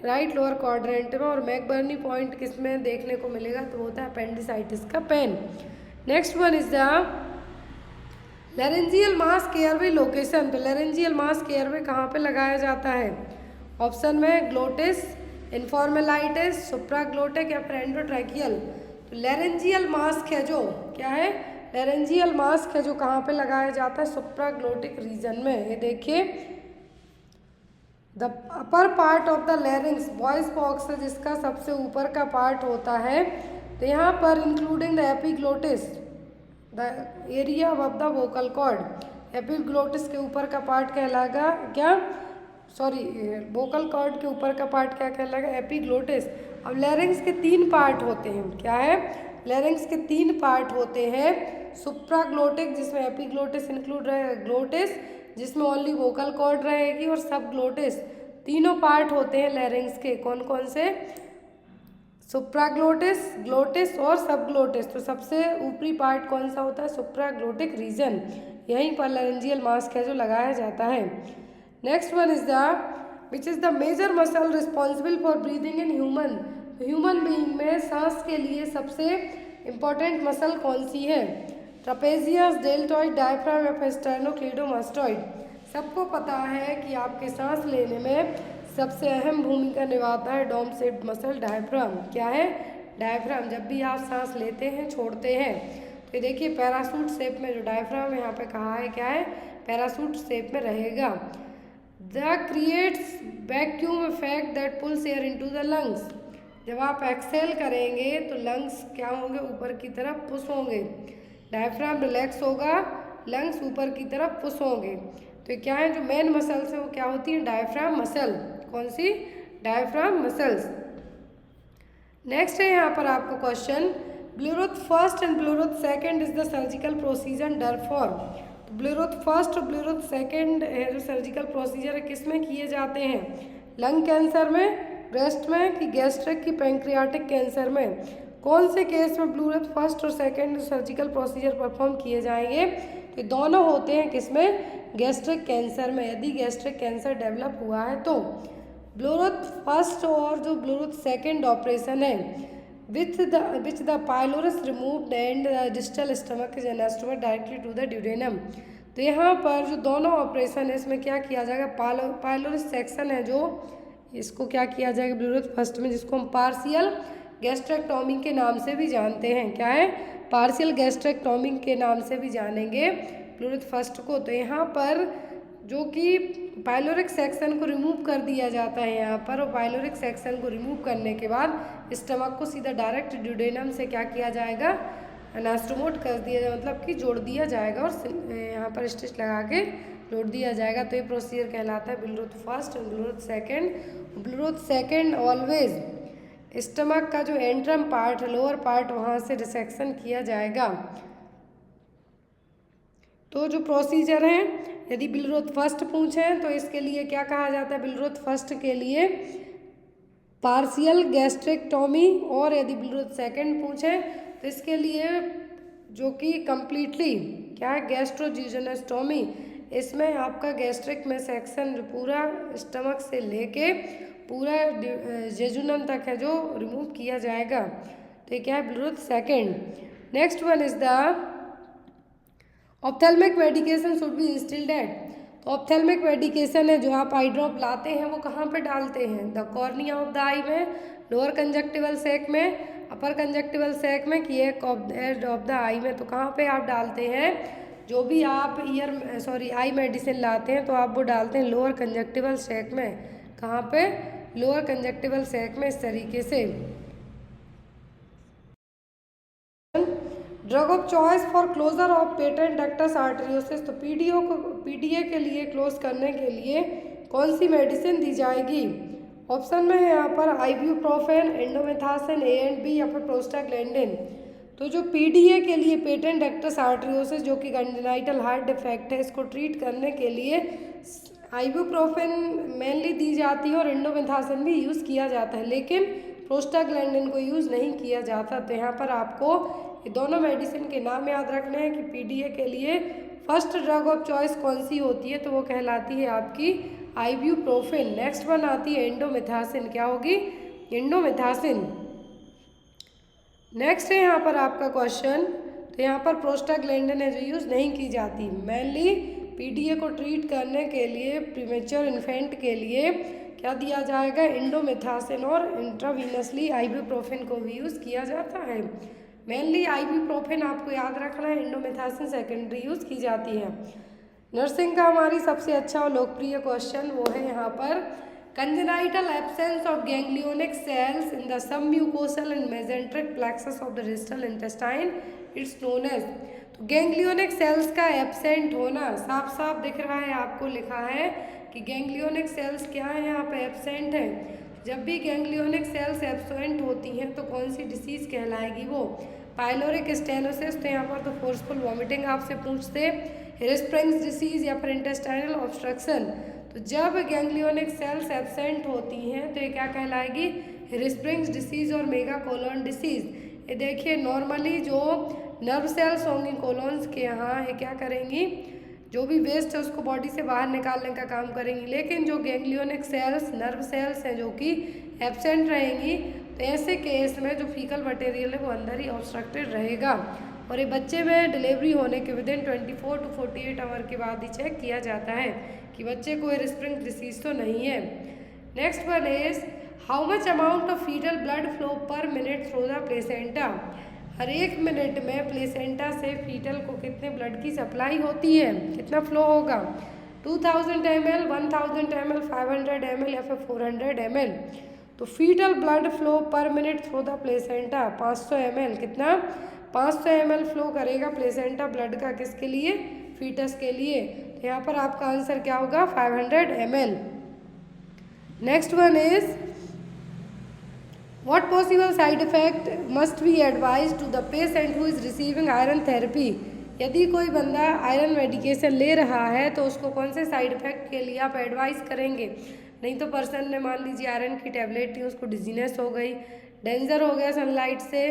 राइट लोअर क्वाड्रेंट में। और मैकबर्नी पॉइंट किस में देखने को मिलेगा, तो होता है अपेंडिसाइटिस का pain. Next one is the laryngeal mask airway location. तो लैरेंजियल मास्क एयरवे कहाँ पे लगाया जाता है, ऑप्शन में ग्लोटिस, इन्फॉर्मेलाइटिस, सुप्राग्लोटिक या फिर एंडोट्रैकियल। तो लैरेंजियल मास्क है जो, क्या है, लैरेंजियल मास्क है जो कहाँ पे लगाया जाता है, सुप्राग्लोटिक रीजन में। ये देखिए the upper part of the larynx voice box है जिसका सबसे ऊपर का पार्ट होता है। तो यहाँ पर including the epiglottis the area of the vocal cord. Epiglottis के ऊपर का पार्ट कहलाएगा क्या, सॉरी वोकल कॉर्ड के ऊपर का पार्ट क्या कहलाएगा, एपिग्लोटिस। अब लैरिंग्स के 3 पार्ट होते हैं, क्या है, लैरिंग्स के 3 पार्ट होते हैं। सुप्राग्लोटिक जिसमें एपिग्लोटिस इंक्लूड रहेगा, ग्लोटिस जिसमें ओनली वोकल कॉर्ड रहेगी, और सब ग्लोटिस। तीनों पार्ट होते हैं लैरिंग्स के, कौन कौन से, सुप्राग्लोटिस, ग्लोटिस और सब ग्लोटिस। तो सबसे ऊपरी पार्ट कौन सा होता है, सुप्राग्लोटिक रीजन, यहीं पर लैरिंजियल मास्क है जो लगाया जाता है। Next one is the which is the major muscle responsible for breathing in human. Human being में सांस के लिए सबसे इम्पॉर्टेंट मसल कौन सी है, ट्रापेजियस, डेल्टॉइड, डायफ्राम या स्टेर्नोक्लीडोमास्टॉइड। सबको पता है कि आपके सांस लेने में सबसे अहम भूमिका निभाता है डोर्सेट मसल, डायफ्राम। क्या है, डायफ्राम। जब भी आप सांस लेते हैं छोड़ते हैं तो देखिए पैरासूट शेप में जो डायफ्राम यहाँ पे कहा है क्या है, पैरासूट शेप में रहेगा। The creates vacuum effect that pools air into the lungs. जब आप एक्सेल करेंगे तो लंग्स क्या होंगे, ऊपर की तरफ पुश होंगे, डायफ्राम रिलैक्स होगा, लंग्स ऊपर की तरफ पुश होंगे। तो क्या है, जो मेन मसल्स है वो क्या होती है, डायफ्राम मसल। कौन सी, डायफ्राम मसल्स। नेक्स्ट है यहाँ पर आपको question, Bluetooth first and Bluetooth second is the surgical procedure डर फॉर। ब्लूटूथ फर्स्ट और ब्लूटूथ सेकंड है जो सर्जिकल प्रोसीजर है किस में किए जाते हैं, लंग कैंसर में, ब्रेस्ट में, कि गैस्ट्रिक की पैंक्रियाटिक कैंसर में। कौन से केस में ब्लूटूथ फर्स्ट और सेकंड सर्जिकल प्रोसीजर परफॉर्म किए जाएंगे, तो दोनों होते हैं किसमें, गैस्ट्रिक कैंसर में। यदि गैस्ट्रिक कैंसर डेवलप हुआ है तो ब्लूटूथ फर्स्ट और जो ब्लूटूथ सेकंड ऑपरेशन है which the pylorus removed and distal stomach is anastomosed directly to the duodenum. तो यहाँ पर जो दोनों ऑपरेशन है इसमें क्या किया जाएगा, पाइलोरस सेक्शन है जो इसको क्या किया जाएगा ब्लूटूथ फर्स्ट में, जिसको हम पार्शियल गैस्ट्रेक्टोमी के नाम से भी जानते हैं। क्या है, पार्शियल गैस्ट्रेक्टोमी के नाम से भी जानेंगे ब्लूटूथ फर्स्ट को। तो यहाँ पर जो कि पाइलोरिक सेक्शन को रिमूव कर दिया जाता है यहाँ पर, और पाइलोरिक सेक्शन को रिमूव करने के बाद स्टमक को सीधा डायरेक्ट ड्यूडेनम से क्या किया जाएगा, एनास्टोमोट कर दिया जाएगा, मतलब कि जोड़ दिया जाएगा और यहाँ पर स्टिच लगा के जोड़ दिया जाएगा। तो ये प्रोसीजर कहलाता है Bluetooth first and Bluetooth second. Bluetooth second always stomach का जो एंट्रम पार्ट है, लोअर पार्ट, वहाँ से रिसेक्शन किया जाएगा। तो जो प्रोसीजर है, यदि ब्लूटूथ फर्स्ट पूछें तो इसके लिए क्या कहा जाता है, ब्लूटूथ फर्स्ट के लिए पार्शियल गैस्ट्रेक्टोमी, और यदि ब्लूटूथ सेकंड पूछें तो इसके लिए जो कि कम्प्लीटली क्या है, गैस्ट्रोजिजनस्टोमी। इसमें आपका गैस्ट्रिक में सेक्शन पूरा स्टमक से लेके पूरा जेजुनम तक है जो रिमूव किया जाएगा। तो ये क्या है, Bluetooth second. Next one is the ophthalmic medication should be instilled at. तो ऑप्थेल्मिक मेडिकेशन है जो आप आई ड्रॉप लाते हैं वो कहाँ पे डालते हैं, द कॉर्निया ऑफ द आई में, लोअर कंजक्टिवल सैक में, अपर कंजक्टिवल सैक में, कि एक ऑफ द आई में। तो कहाँ पे आप डालते हैं, जो भी आप आई मेडिसिन लाते हैं तो आप वो डालते हैं लोअर कंजक्टिवल सैक में। कहाँ पे, लोअर कंजक्टिवल सैक में, इस तरीके से। Drug of choice for closure of patent ductus arteriosus. तो पीडीए के लिए क्लोज करने के लिए कौन सी मेडिसिन दी जाएगी, ऑप्शन में है यहाँ पर आइब्यूप्रोफेन, एंडोमेथासिन, ए एंड बी, या फिर प्रोस्टाग्लैंडिन। तो जो पीडीए के लिए पेटेंट डक्टस आर्टरियोसिस जो कि कंजेनाइटल हार्ट डिफेक्ट है, इसको ट्रीट करने के लिए आइब्यूप्रोफेन मेनली दी जाती है और एंडोमेथासिन भी यूज़ किया जाता है, लेकिन प्रोस्टाग्लैंडिन को यूज़ नहीं किया जाता। तो यहाँ पर आपको ये दोनों मेडिसिन के नाम याद रखने हैं कि पीडीए के लिए फर्स्ट ड्रग ऑफ चॉइस कौन सी होती है, तो वो कहलाती है आपकी आइब्यूप्रोफेन। नेक्स्ट वन आती है एंडोमेथासिन, क्या होगी, एंडोमेथासिन। नेक्स्ट है यहाँ पर आपका क्वेश्चन, तो यहाँ पर प्रोस्टाग्लैंडिन है जो यूज़ नहीं की जाती, मेनली पीडीए को ट्रीट करने के लिए प्रीमेच्योर इन्फेंट के लिए क्या दिया जाएगा, एंडोमेथासिन, और इंट्रावीनसली आइब्यूप्रोफेन को भी यूज़ किया जाता है। मेनली आइब्यूप्रोफेन आपको याद रखना है, एंडोमेथासिन सेकेंडरी यूज़ की जाती है। नर्सिंग का हमारी सबसे अच्छा और लोकप्रिय क्वेश्चन वो है यहाँ पर congenital absence of ganglionic cells in the submucosal and mesenteric plexus of the distal intestine, it's known as. तो गैंग्लियोनिक सेल्स का एब्सेंट होना साफ साफ दिख रहा है, आपको लिखा है कि गैंग्लियोनिक सेल्स क्या है, यहाँ पे एब्सेंट है। जब भी गैंग्लियोनिक सेल्स एब्सेंट होती हैं तो कौन सी डिसीज़ कहलाएगी, वो पाइलोरिक स्टेनोसिस। तो यहाँ पर तो फोर्सफुल वॉमिटिंग आपसे पूछते, हिरस्प्रिंग्स डिसीज़ या फिर इंटेस्टाइनल ऑब्स्ट्रक्शन। तो जब गैंग्लियोनिक सेल्स एब्सेंट होती हैं तो ये क्या कहलाएगी, हिरस्प्रिंग्स डिसीज़ और मेगा कोलोन डिसीज़। ये देखिए नॉर्मली जो नर्व सेल्स होंगी कोलोन्स के यहाँ, ये क्या करेंगी, जो भी वेस्ट है उसको बॉडी से बाहर निकालने का काम करेंगी। लेकिन जो गैंग्लियोनिक सेल्स नर्व सेल्स हैं जो कि एब्सेंट रहेंगी, तो ऐसे केस में जो फीकल मटेरियल है वो अंदर ही ऑब्स्ट्रक्टेड रहेगा। और ये बच्चे में डिलीवरी होने के विदिन 24 to 48 आवर के बाद ही चेक किया जाता है कि बच्चे को हिरस्प्रिंग डिसीज तो नहीं है। Next one is how much amount of fetal blood flow per minute through the placenta. हर एक मिनट में प्लेसेंटा से फीटल को कितने ब्लड की सप्लाई होती है, कितना फ्लो होगा, 2000 ml, 1000 ml, 500 ml या फिर 400 ml। तो fetal blood flow per minute through the placenta 500 ml, कितना 500 ml फ्लो करेगा प्लेसेंटा ब्लड का, किसके लिए, फीटस के लिए। तो यहाँ पर आपका आंसर क्या होगा, 500 ml। Next one is what possible side effect must be advise to the patient who is receiving iron therapy. यदि कोई बंदा आयरन मेडिकेशन ले रहा है तो उसको कौन से साइड इफेक्ट के लिए आप एडवाइस करेंगे। नहीं तो पर्सन ने मान लीजिए आयरन की टैबलेट थी, उसको डिजीनेस हो गई, डेंजर हो गया सनलाइट से,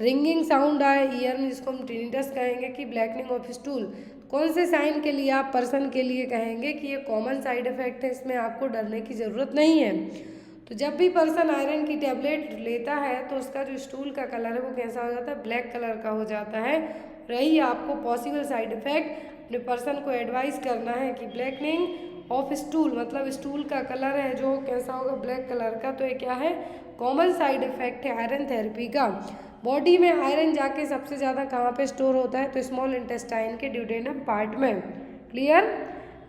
रिंगिंग साउंड आए ईयर में जिसको हम टिनिटस कहेंगे, कि ब्लैकनिंग ऑफ स्टूल, कौन से साइन के लिए आप पर्सन के लिए कहेंगे कि ये कॉमन साइड इफेक्ट है, इसमें आपको डरने की ज़रूरत नहीं है। तो जब भी पर्सन आयरन की टैबलेट लेता है तो उसका जो स्टूल का कलर है वो कैसा हो जाता है, ब्लैक कलर का हो जाता है। रही आपको पॉसिबल साइड इफेक्ट अपने पर्सन को एडवाइस करना है कि ब्लैकनिंग ऑफ स्टूल, मतलब स्टूल का कलर है जो कैसा होगा, ब्लैक कलर का। तो ये क्या है, कॉमन साइड इफेक्ट है आयरन थेरेपी का। बॉडी में आयरन जाके सबसे ज़्यादा कहाँ पे स्टोर होता है, तो स्मॉल इंटेस्टाइन के ड्यूडेनम पार्ट में। Clear.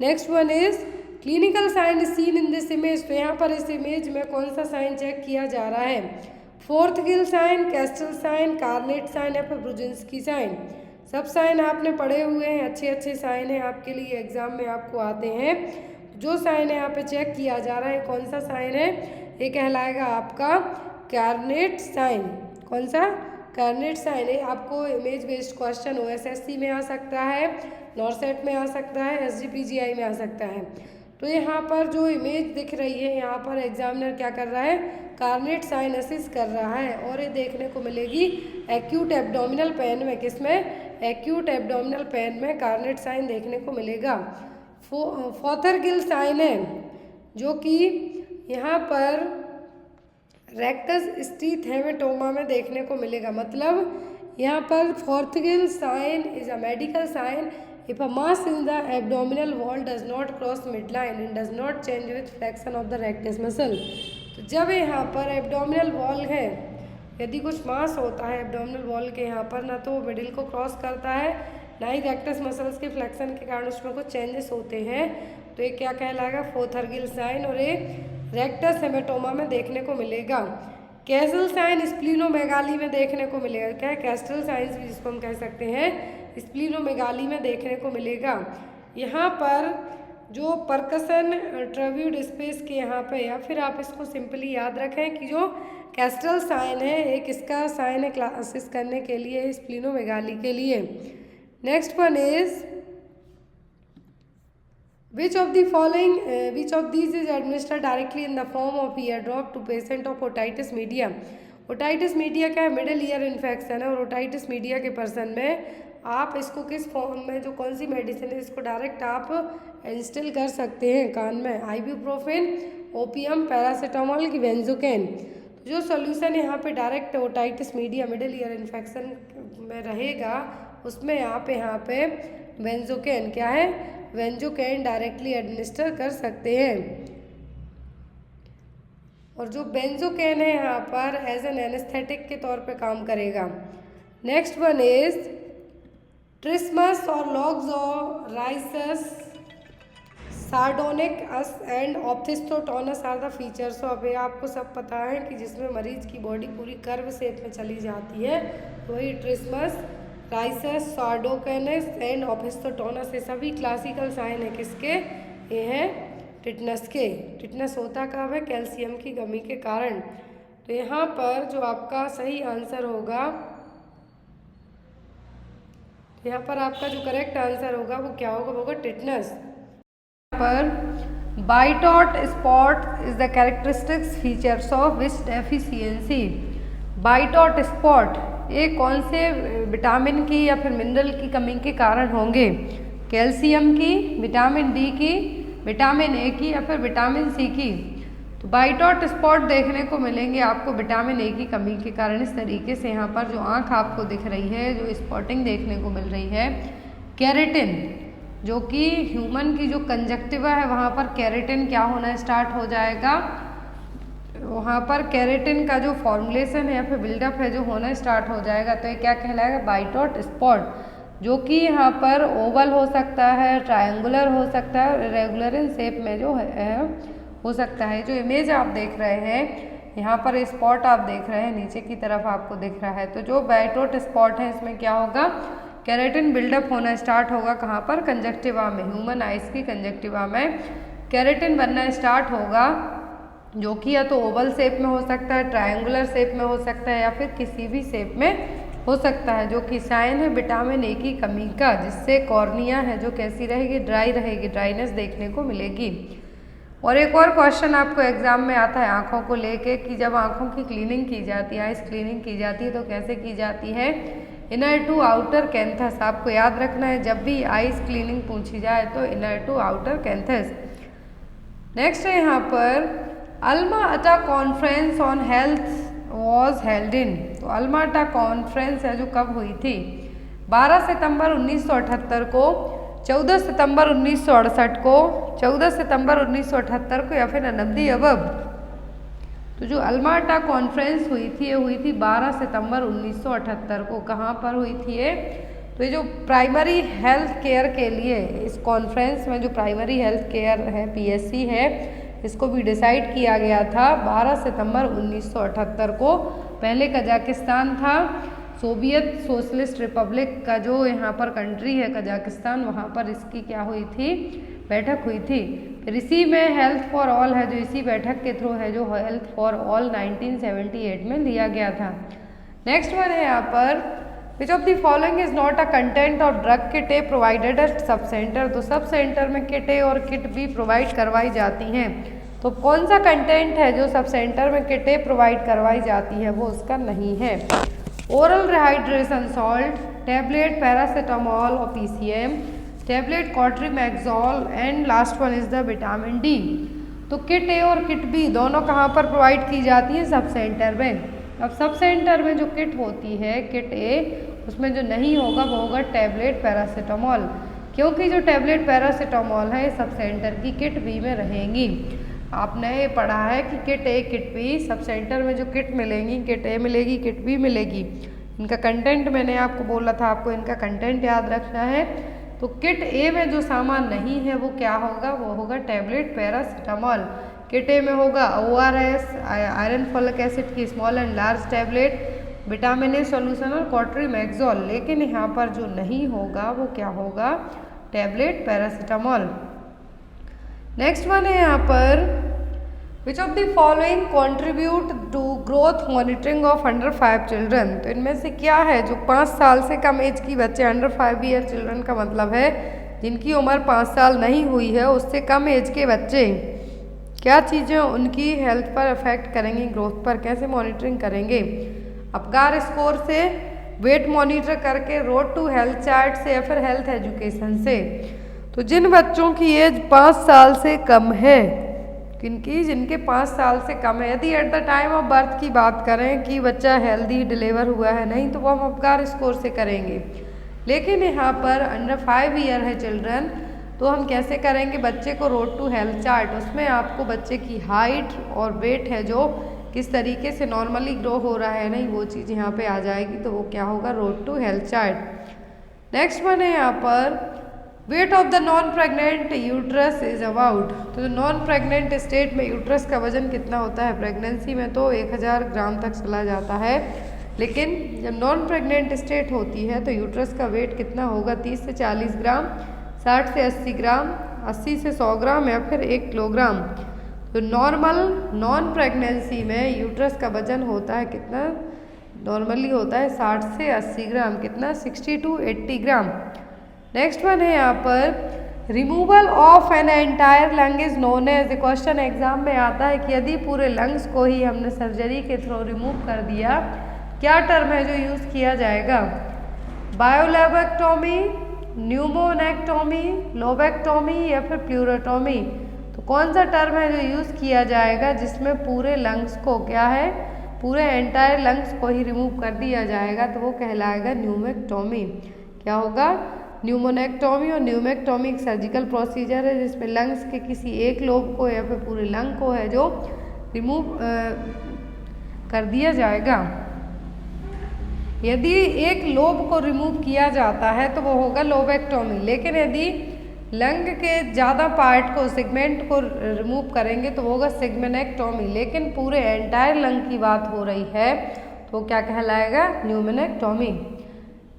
Next one is clinical sign seen in this image. तो यहाँ पर इस इमेज में कौन सा साइन चेक किया जा रहा है, फोर्थ गिल sign, Castell sign, Carnett sign या फिर ब्रुजिन्स्की साइन। सब साइन आपने पढ़े हुए हैं, अच्छे अच्छे साइन है आपके लिए, एग्जाम में आपको आते हैं। जो साइन है यहाँ पे चेक किया जा रहा है, कौन सा साइन है, ये कहलाएगा आपका कार्नेट साइन। कौन सा, कार्नेट साइन है। आपको इमेज बेस्ड क्वेश्चन OSSC में आ सकता है, नॉरसेट में आ सकता है, SGPGI में आ सकता है। तो यहाँ पर जो इमेज दिख रही है, यहाँ पर एग्जामिनर क्या कर रहा है, कार्नेट साइन असिस्ट कर रहा है, और ये देखने को मिलेगी एक्यूट एब्डोमिनल पेन में, किसमें, एक्यूट एब्डोमिनल पेन में कार्नेट साइन देखने को मिलेगा। फोथरगिल साइन है जो कि यहाँ पर रेक्टस स्टीथ हेमेटोमा में देखने को मिलेगा। मतलब यहाँ पर फोर्थगिल sign is a medical sign if a mass in the abdominal wall does not cross midline and does not change with flexion of the rectus muscle। तो जब यहाँ पर एब्डोमिनल वॉल है, यदि कुछ मास होता है एब्डोमिनल वॉल के यहाँ पर, ना तो वो मिडिल को क्रॉस करता है, ना ही रेक्टस मसल्स के फ्लेक्शन के कारण उसमें कुछ चेंजेस होते हैं, तो ये क्या कहलाएगा, फोथरगिल साइन, और ये रेक्टस हेमेटोमा में देखने को मिलेगा। कैसल साइन स्प्लीनोमेगाली में देखने को मिलेगा। क्या है, कैस्टल साइंस भी जिसको हम कह सकते हैं, स्प्लीनोमेगाली में देखने को मिलेगा। यहाँ पर जो परकसन ट्रव्यूड स्पेस के यहाँ पे, या फिर आप इसको सिंपली याद रखें कि जो कैस्टल साइन है एक इसका साइन है क्लासिस करने के लिए, स्प्लीनोमेगाली के लिए। Next one is which of these is administered directly in the form of ear drop to patient of otitis media। Otitis media क्या है, मिडिल ईयर इन्फेक्शन है, और ओटाइटिस मीडिया के पर्सन में आप इसको किस फॉर्म में, जो कौन सी मेडिसिन है, इसको डायरेक्ट आप इंस्टिल कर सकते हैं कान में, आइबुप्रोफेन, ओपियम, पैरासीटामोल की बेंजोकेन। जो सॉल्यूशन यहाँ पे direct otitis media middle ear infection में रहेगा, उसमें आप यहाँ पे बेंजोकेन, क्या है, बेंजोकेन डायरेक्टली एडमिनिस्टर कर सकते हैं। और जो बेंजोकेन है यहाँ पर एज एन एनेस्थेटिक के तौर पे काम करेगा। नेक्स्ट वन इज ट्रिस्मस और लॉग्स और risus sardonicus and opisthotonus are the features. अब ये आपको सब पता है कि जिसमें मरीज की बॉडी पूरी कर्व शेप में चली जाती है, वही ट्रिस्मस, राइसस, सार्डोकेनेस एंड ऑप्थिस्टोटोनस, ये सभी क्लासिकल साइन है किसके? ये हैं टिटनस के। टिटनस होता कब है? कैल्शियम की कमी के कारण। तो यहाँ पर जो आपका सही आंसर होगा, यहाँ पर आपका जो करेक्ट आंसर होगा वो क्या होगा? वो होगा टिटनस। पर Bitot spot is the characteristics features of which deficiency. Bitot spot ये कौन से विटामिन की या फिर मिनरल की कमी के कारण होंगे? कैल्शियम की, विटामिन डी की, विटामिन ए की या फिर विटामिन सी की? तो बाइटॉट स्पॉट देखने को मिलेंगे आपको विटामिन ए की कमी के कारण। इस तरीके से यहाँ पर जो आँख आपको दिख रही है, जो स्पॉटिंग देखने को मिल रही है, केरेटिन जो कि ह्यूमन की जो कंजक्टिवा है वहाँ पर केरेटिन क्या होना स्टार्ट हो जाएगा? वहाँ पर केरेटिन का जो फॉर्मुलेशन है या फिर बिल्डअप है जो होना स्टार्ट हो जाएगा। तो ये क्या कहलाएगा? बाइटॉट स्पॉट, जो कि यहाँ पर ओवल हो सकता है, ट्रायंगुलर हो सकता है, रेगुलर इन शेप में जो है हो सकता है। जो इमेज आप देख रहे हैं यहाँ पर स्पॉट आप देख रहे हैं नीचे की तरफ आपको दिख रहा है। तो जो बाइटॉट स्पॉट है इसमें क्या होगा? केरेटिन बिल्डअप होना स्टार्ट होगा। कहाँ पर? कंजक्टिवा में, ह्यूमन आइज की कंजक्टिवा में केरेटिन बनना स्टार्ट होगा, जो कि या तो ओवल शेप में हो सकता है, ट्रायंगुलर शेप में हो सकता है या फिर किसी भी शेप में हो सकता है, जो कि साइन है विटामिन ए की कमी का, जिससे कॉर्निया है जो कैसी रहेगी? ड्राई रहेगी, ड्राइनेस देखने को मिलेगी। और एक और क्वेश्चन आपको एग्जाम में आता है आँखों को लेके कि जब आँखों की क्लीनिंग की जाती है, आइस क्लीनिंग की जाती है, तो कैसे की जाती है? Inner to outer canthus. आपको याद रखना है जब भी आइस क्लीनिंग पूछी जाए तो inner to outer canthus. Next है यहाँ पर Alma Ata conference on health was held in. तो अल्मा अटा कॉन्फ्रेंस है जो कब हुई थी? 12 सितंबर 1978 को, 14 सितंबर 1968 को, 14 सितंबर 1978 को या फिर अनब्दी अबब। तो जो अल्मा अटा कॉन्फ्रेंस हुई थी ये हुई थी 12 सितंबर 1978 को। कहाँ पर हुई थी ये? तो ये जो प्राइमरी हेल्थ केयर के लिए इस कॉन्फ्रेंस में जो प्राइमरी हेल्थ केयर है पीएचसी है, इसको भी डिसाइड किया गया था 12 सितंबर 1978 को। पहले कजाकिस्तान था, सोवियत सोशलिस्ट रिपब्लिक का जो यहाँ पर कंट्री है कजाकिस्तान, वहाँ पर इसकी क्या हुई थी? बैठक हुई थी। फिर इसी में हेल्थ फॉर ऑल है जो इसी बैठक के थ्रू है जो हेल्थ फॉर ऑल 1978 में लिया गया था। नेक्स्ट वन है यहाँ पर which of the following is not a content of drug kit A provided eight sub centre. तो सब सेंटर में किट ए और किट बी प्रोवाइड करवाई जाती हैं। तो कौन सा कंटेंट है जो सब सेंटर में किट ए प्रोवाइड करवाई जाती है? वो उसका नहीं है। Oral rehydration salt, tablet paracetamol और PCM, tablet cotrimoxazole and last one is the vitamin D. तो किट ए और किट बी दोनों कहाँ पर प्रोवाइड की जाती है? सब सेंटर में। अब सब सेंटर में जो किट होती है किट ए, उसमें जो नहीं होगा वो होगा टैबलेट पैरासीटामोल, क्योंकि जो टैबलेट पैरासीटामोल है सब सेंटर की किट बी में रहेंगी। आपने पढ़ा है कि किट ए किट बी सब सेंटर में जो किट मिलेंगी, किट ए मिलेगी, किट बी मिलेगी। इनका कंटेंट मैंने आपको बोला था, आपको इनका कंटेंट याद रखना है। तो किट ए में जो सामान नहीं है वो क्या होगा? वो होगा टैबलेट पैरासीटामोल। किट ए में होगा ORS, आयरन फॉलिक एसिड की small and large tablet, vitamin A solution और कॉट्रीमैक्सोल। लेकिन यहाँ पर जो नहीं होगा वो क्या होगा? Tablet paracetamol. नेक्स्ट वन है यहाँ पर which of the following contribute to growth monitoring of under 5 children. तो इनमें से क्या है जो 5 साल से कम एज की बच्चे, अंडर 5 ईयर चिल्ड्रन का मतलब है जिनकी उम्र 5 साल नहीं हुई है, उससे कम एज के बच्चे, क्या चीज़ें उनकी हेल्थ पर अफेक्ट करेंगी, ग्रोथ पर कैसे मॉनिटरिंग करेंगे? अपगार स्कोर से, वेट मॉनिटर करके, रोड टू हेल्थ चार्ट से या फिर हेल्थ एजुकेशन से। तो जिन बच्चों की एज 5 साल से कम है, किनकी? जिनके 5 साल से कम है, यदि eight the time of birth की बात करें कि बच्चा हेल्दी डिलीवर हुआ है नहीं, तो वो हम अपगार स्कोर से करेंगे। लेकिन यहाँ पर अंडर 5 ईयर है चिल्ड्रन, तो हम कैसे करेंगे? बच्चे को रोड टू हेल्थ चार्ट, उसमें आपको बच्चे की हाइट और वेट है जो किस तरीके से नॉर्मली ग्रो हो रहा है नहीं, वो चीज़ यहाँ पे आ जाएगी। तो वो क्या होगा? Road to health chart. Next one है यहाँ पर weight of the non pregnant uterus is about. तो नॉन प्रेग्नेंट स्टेट में यूट्रस का वजन कितना होता है? प्रेगनेंसी में तो 1000 ग्राम तक चला जाता है, लेकिन जब नॉन प्रेग्नेंट स्टेट होती है तो यूट्रस का वेट कितना होगा? 30 से 40 ग्राम, 60 से 80 ग्राम, 80 से 100 ग्राम या फिर 1 किलोग्राम। तो नॉर्मल नॉन प्रेगनेंसी में यूट्रस का वजन होता है कितना? नॉर्मली होता है 60 से 80 ग्राम। कितना? 60 to 80 ग्राम। नेक्स्ट वन है यहाँ पर removal of an entire lung is known as. Question exam में आता है कि यदि पूरे लंग्स को ही हमने सर्जरी के थ्रू रिमूव कर दिया, क्या टर्म है जो यूज़ किया जाएगा? बायोलेबेक्टोमी, न्यूमोनेक्टोमी, लोबेक्टोमी या फिर प्लूरेटोमी। तो कौन सा टर्म है जो यूज़ किया जाएगा जिसमें पूरे लंग्स को क्या है? पूरे एंटायर लंग्स को ही रिमूव कर दिया जाएगा, तो वो कहलाएगा न्यूमेक्टोमी। क्या होगा? न्यूमोनेक्टोमी। और न्यूमेक्टोमी एक सर्जिकल प्रोसीजर है जिसमें लंग्स के किसी एक लोब को या फिर पूरे लंग को है जो रिमूव कर दिया जाएगा। यदि एक लोब को रिमूव किया जाता है तो वो होगा लोबेक्टोमी, लेकिन यदि लंग के ज़्यादा पार्ट को, सेगमेंट को रिमूव करेंगे तो वो होगा सेगमेनेक्टोमी। लेकिन पूरे एंटायर लंग की बात हो रही है तो क्या कहलाएगा? न्यूमोनेक्टोमी।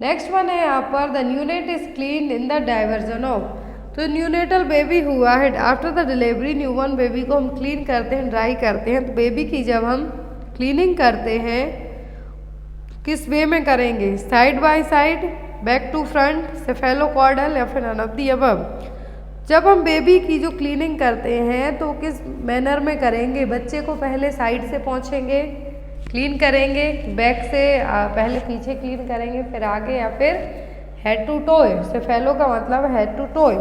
नेक्स्ट वन है यहाँ पर the neonate is clean in the diversion of. तो न्यूनेटल बेबी हुआ है, after the delivery newborn baby को हम क्लीन करते हैं, ड्राई करते हैं। तो बेबी की जब हम क्लीनिंग करते हैं किस वे में करेंगे? Side by side, back to front, cephalocaudal या फिर नन ऑफ द अबव। जब हम बेबी की जो क्लीनिंग करते हैं तो किस मैनर में करेंगे? बच्चे को पहले साइड से पोंछेंगे, क्लीन करेंगे, बैक से पहले पीछे क्लीन करेंगे, फिर आगे, या फिर हेड टू टोय। सेफेलो का मतलब हेड टू टोय।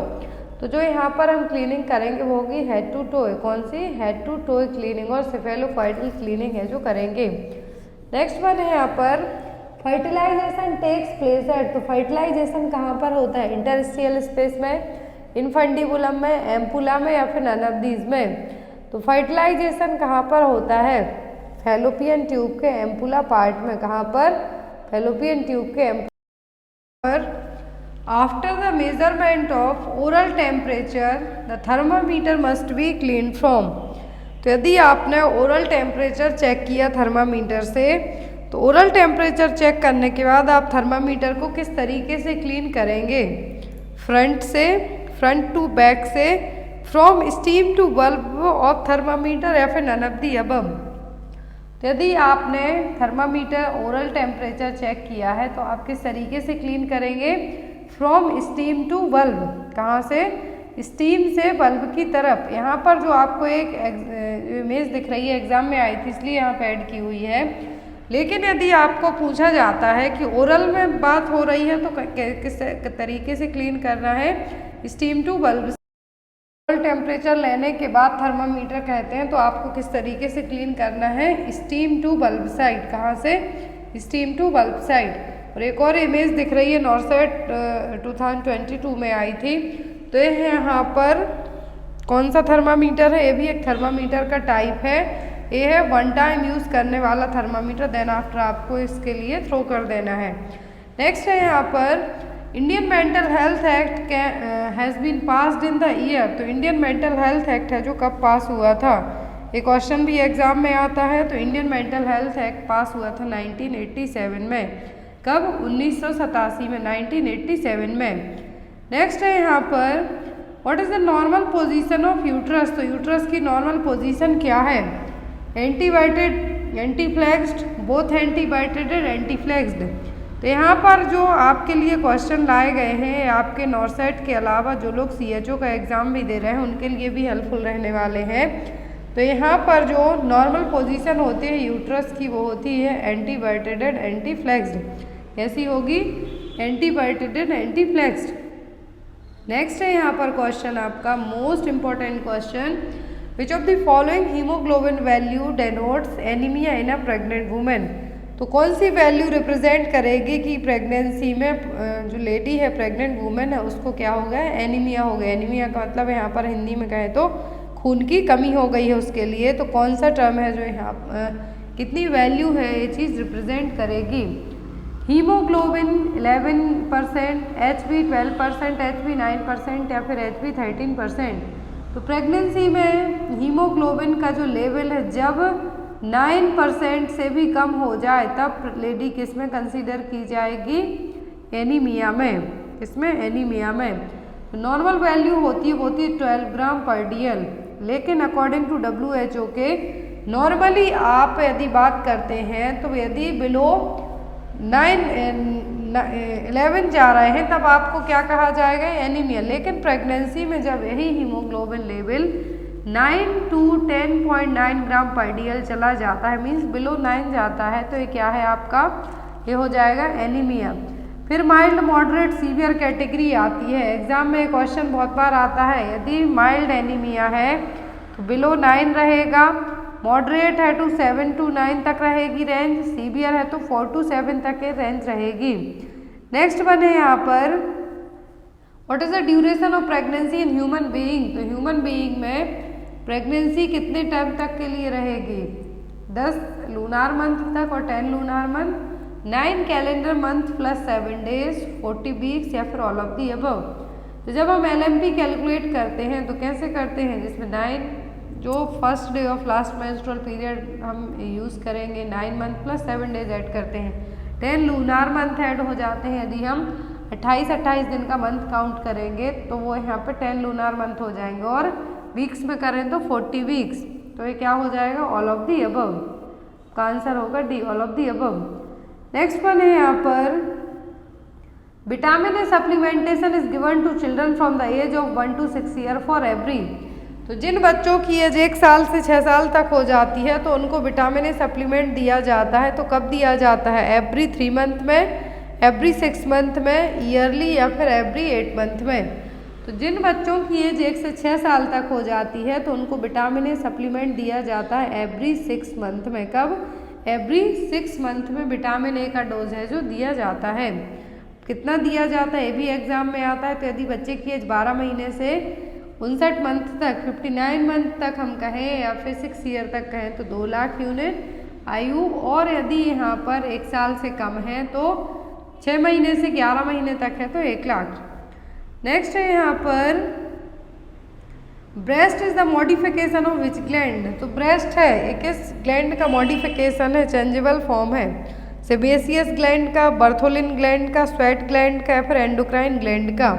तो जो यहाँ पर हम क्लीनिंग करेंगे वो होगी हेड टू टोय। कौन सी? हेड टू टोय क्लीनिंग और सेफेलोकॉर्डल क्लीनिंग है जो करेंगे। नेक्स्ट वन है यहाँ पर फर्टिलाइजेशन टेक्स प्लेस एट। तो फर्टिलाइजेशन कहाँ पर होता है? इंटरस्टिशियल स्पेस में, इनफंडिबुलम में, एम्पुला में या फिर नन ऑफ दीज में। तो फर्टिलाइजेशन कहाँ पर होता है? फैलोपियन ट्यूब के एम्पुला पार्ट में। कहाँ पर? फैलोपियन ट्यूब के एम्पुला पर। After the measurement of oral temperature the thermometer must be clean from. तो यदि आपने ओरल टेम्परेचर चेक किया थर्मामीटर से, तो ओरल टेम्परेचर चेक करने के बाद आप थर्मामीटर को किस तरीके से क्लीन करेंगे? फ्रंट से, फ्रंट टू बैक से, from stem to bulb of thermometer या फिर नन ऑफ द अबव। तो यदि आपने थर्मामीटर ओरल टेम्परेचर चेक किया है तो आप किस तरीके से क्लीन करेंगे? From stem to bulb. कहाँ से? स्टीम से बल्ब की तरफ। यहाँ पर जो आपको एक इमेज दिख रही है एग्जाम में आई थी इसलिए यहाँ पे ऐड की हुई है। लेकिन यदि आपको पूछा जाता है कि ओरल में बात हो रही है तो किस तरीके से क्लीन करना है? Stem to bulb. टेम्परेचर लेने के बाद थर्मामीटर कहते हैं तो आपको किस तरीके से क्लीन करना है? Stem to bulb side. कहाँ से? Stem to bulb side. और एक और इमेज दिख रही है नॉर्सेट 2022 में आई थी। तो ये यहाँ पर कौन सा थर्मामीटर है? ये भी एक थर्मामीटर का टाइप है। ये है वन टाइम यूज़ करने वाला थर्मामीटर, देन आफ्टर आपको इसके लिए थ्रो कर देना है। नेक्स्ट है यहाँ पर Indian Mental Health Act has been passed in the year. तो इंडियन मेंटल हेल्थ एक्ट है जो कब पास हुआ था? एक क्वेश्चन भी एग्जाम में आता है। तो इंडियन मेंटल हेल्थ एक्ट पास हुआ था 1987 में। कब? 1987 में, 1987 में। नेक्स्ट है यहाँ पर what is the normal position of uterus. तो यूट्रस की नॉर्मल पोजीशन क्या है? एंटीबाइटेड, एंटीफ्लेक्स्ड, बोथ एंटीबाइटेड, एंटीफ्लेक्स्ड। तो यहाँ पर जो आपके लिए क्वेश्चन लाए गए हैं आपके नॉर्सेट के अलावा जो लोग CHO का एग्ज़ाम भी दे रहे हैं उनके लिए भी हेल्पफुल रहने वाले हैं। तो यहाँ पर जो नॉर्मल पोजीशन होती है यूट्रस की वो होती है एंटीबाइटेड, एंटीफ्लेक्स्ड। कैसी होगी? एंटीबाइटेड, एंटीफ्लेक्स्ड। नेक्स्ट है यहाँ पर क्वेश्चन आपका most important question, which of the following haemoglobin value denotes anaemia in a pregnant women. तो कौन सी वैल्यू रिप्रेजेंट करेगी कि प्रेगनेंसी में जो लेडी है, प्रेग्नेंट वुमेन है, उसको क्या हो गया? एनीमिया हो गया। एनीमिया का मतलब यहाँ पर हिंदी में कहें तो खून की कमी हो गई है उसके लिए। तो कौन सा टर्म है जो यहाँ कितनी वैल्यू है ये चीज़ रिप्रेजेंट करेगी? हीमोग्लोबिन 11%, HB 12%, HB 9% या फिर HB 13%। तो प्रेगनेंसी में हीमोग्लोबिन का जो लेवल है जब 9% से भी कम हो जाए तब लेडी किस में कंसीडर की जाएगी, एनीमिया में। इसमें एनीमिया में नॉर्मल वैल्यू होती है 12 ग्राम पर DL, लेकिन अकॉर्डिंग टू WHO के नॉर्मली आप यदि बात करते हैं तो यदि बिलो 11 जा रहे हैं तब आपको क्या कहा जाएगा, एनीमिया। लेकिन प्रेगनेंसी में जब यही हीमोग्लोबिन लेवल 9 to 10.9 ग्राम पर DL चला जाता है, मीन्स बिलो 9 जाता है, तो ये क्या है आपका, ये हो जाएगा एनीमिया। फिर माइल्ड मॉडरेट सीवियर कैटेगरी आती है। एग्जाम में क्वेश्चन बहुत बार आता है, यदि माइल्ड एनीमिया है तो बिलो 9 रहेगा, मॉडरेट है तो 7 to 9 तक रहेगी रेंज, सीवियर है तो 4 to 7 तक के रेंज रहेगी। नेक्स्ट वन है यहाँ पर what is the duration of pregnancy in human being. तो ह्यूमन बीइंग में प्रेगनेंसी कितने टाइम तक के लिए रहेगी, 10 लूनार मंथ तक और 10 lunar month, 9 calendar month plus 7 days, 40 weeks या फिर ऑल ऑफ दी अबव। तो जब हम LMP कैलकुलेट करते हैं तो कैसे करते हैं, जिसमें 9 जो first day of last menstrual period हम यूज़ करेंगे, 9 मंथ प्लस 7 डेज ऐड करते हैं, 10 लूनार मंथ ऐड हो जाते हैं। यदि हम 28 दिन का मंथ काउंट करेंगे तो वो यहाँ पे 10 लूनार मंथ हो जाएंगे, और वीक्स में करें तो 40 वीक्स। तो ये क्या हो जाएगा, ऑल ऑफ दी अबव। का आंसर होगा D, all of the above. Next one है यहाँ पर vitamin A supplementation is given to children from the age of 1 to 6 year for every. तो जिन बच्चों की एज 1 साल से 6 साल तक हो जाती है तो उनको विटामिन ए सप्लीमेंट दिया जाता है। तो कब दिया जाता है, एवरी 3 मंथ में, एवरी 6 मंथ में, ईयरली या फिर एवरी 8 मंथ में। तो जिन बच्चों की एज 1 से 6 साल तक हो जाती है तो उनको विटामिन ए सप्लीमेंट दिया जाता है एवरी 6 मंथ में। कब, एवरी 6 मंथ में विटामिन ए का डोज है जो दिया जाता है। कितना दिया जाता है ये भी एग्जाम में आता है। तो यदि बच्चे की एज 12 महीने से 59 मंथ तक, 59 मंथ तक हम कहें या फिर 6 ईयर तक कहें तो 2 लाख यूनिट आयु, और यदि यहाँ पर 1 साल से कम है तो 6 महीने से 11 महीने तक है तो 1 लाख। नेक्स्ट है यहाँ पर breast is the modification of which gland. तो ब्रेस्ट है एक किस ग्लैंड का मॉडिफिकेशन है, चेंजेबल फॉर्म है, सेबेसियस ग्लैंड का, बर्थोलिन ग्लैंड का, स्वेट ग्लैंड का या फिर एंडोक्राइन ग्लैंड का।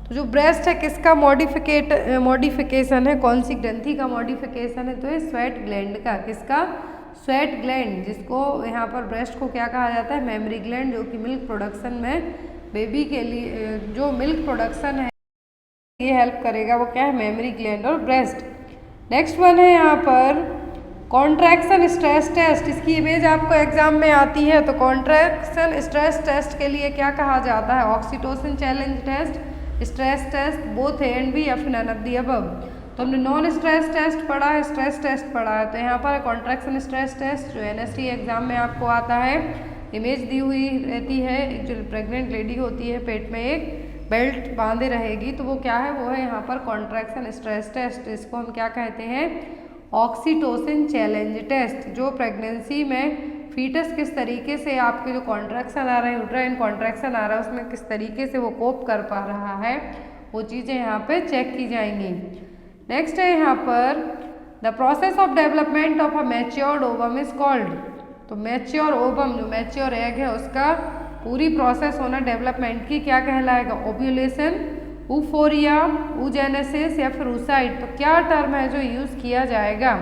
तो जो ब्रेस्ट है किसका मॉडिफिकेशन है, कौन सी ग्रंथि का मॉडिफिकेशन है, तो ये स्वेट ग्लैंड का। किसका, स्वेट ग्लैंड, जिसको यहाँ पर ब्रेस्ट को क्या कहा जाता है, मेमरी ग्लैंड, जो कि मिल्क प्रोडक्शन में बेबी के लिए जो मिल्क प्रोडक्शन है ये हेल्प करेगा, वो क्या है, मेमरी ग्लैंड और ब्रेस्ट। नेक्स्ट वन है यहाँ पर कॉन्ट्रैक्शन स्ट्रेस टेस्ट। इसकी इमेज आपको एग्जाम में आती है। तो कॉन्ट्रैक्शन स्ट्रेस टेस्ट के लिए क्या कहा जाता है, oxytocin challenge test, stress test, both A and B या फिर नन ऑफ द अबव। तो हमने नॉन स्ट्रेस टेस्ट पढ़ा है, स्ट्रेस टेस्ट पढ़ा है। तो यहाँ पर कॉन्ट्रैक्शन स्ट्रेस टेस्ट जो NST एग्जाम में आपको आता है, इमेज दी हुई रहती है, एक जो प्रेग्नेंट लेडी होती है पेट में एक बेल्ट बांधे रहेगी, तो वो क्या है, वो है यहाँ पर कॉन्ट्रैक्शन स्ट्रेस टेस्ट। इसको हम क्या कहते हैं, ऑक्सीटोसिन चैलेंज टेस्ट। जो प्रेगनेंसी में फीटस किस तरीके से आपके जो कॉन्ट्रैक्शन आ रहे हैं, यूट्राइन कॉन्ट्रैक्शन आ रहा है, उसमें किस तरीके से वो कोप कर पा रहा है, वो चीज़ें यहाँ पे चेक की जाएंगी। नेक्स्ट है यहाँ पर the process of development of a matured ovum is called. तो मैच्योर ओवम, जो मैच्योर एग है, उसका पूरी प्रोसेस होना डेवलपमेंट की क्या कहलाएगा, ओव्यूलेशन, ऊफोरिया, ऊजेनेसिस या फिर ऊसाइड। तो क्या टर्म है जो यूज़ किया जाएगा,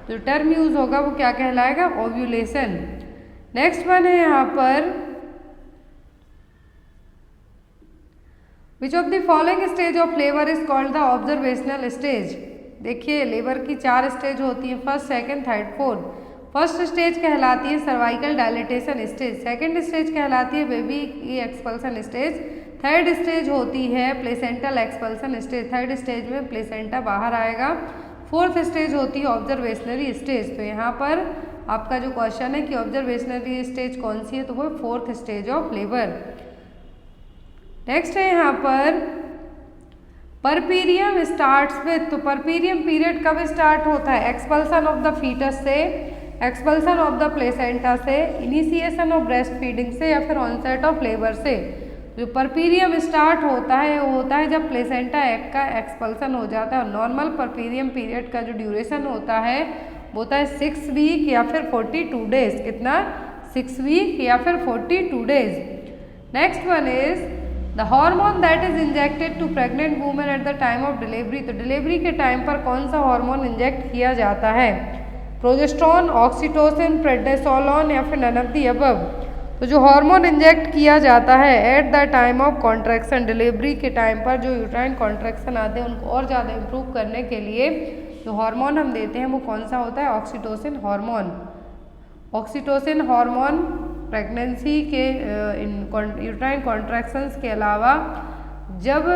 जो टर्म यूज़ होगा वो क्या कहलाएगा, ओव्यूलेशन। नेक्स्ट वन है यहाँ पर which of the following stage of labour is called the observational stage. देखिए लेबर की 4 स्टेज होती है, first, second, third, fourth. First stage कहलाती है cervical dilatation stage, second stage कहलाती है बेबी की एक्सपल्सन स्टेज, थर्ड स्टेज होती है placental expulsion stage, third stage में प्लेसेंटा बाहर आएगा, फोर्थ स्टेज होती है ऑब्जर्वेशनरी स्टेज। तो यहाँ पर आपका जो क्वेश्चन है कि ऑब्जर्वेशनरी स्टेज कौन सी है, तो वो fourth stage of labour. Next है यहाँ पर परपीरियम स्टार्ट्स विथ। तो परपीरियम पीरियड कब स्टार्ट होता है, एक्सपल्सन ऑफ द फीटस से एक्सपल्सन ऑफ द प्लेसेंटा से, इनिशिएशन ऑफ ब्रेस्ट फीडिंग से, या फिर ऑनसेट ऑफ लेबर से। जो परपीरियम स्टार्ट होता है वो होता है जब प्लेसेंटा एग का एक्सपल्सन हो जाता है। और नॉर्मल परपीरियम पीरियड का जो ड्यूरेशन होता है वो होता है 6 वीक या फिर 42 डेज। कितना? 6 वीक या फिर 42 days. Next one is the hormone that is injected to pregnant women at the time of delivery. तो डिलीवरी के टाइम पर कौन सा हार्मोन इंजेक्ट किया जाता है? प्रोजेस्टेरोन, ऑक्सीटोसिन, प्रेडनिसोलोन, या फिर नन ऑफ द अबव। तो जो हार्मोन इंजेक्ट किया जाता है eight the time of contraction, delivery के टाइम पर जो यूट्राइन कॉन्ट्रैक्शन आते हैं उनको और ज़्यादा इम्प्रूव करने के लिए जो हार्मोन हम देते हैं वो कौन सा होता है? Oxytocin hormone. Oxytocin hormone pregnancy के यूट्राइन कॉन्ट्रैक्शंस के अलावा जब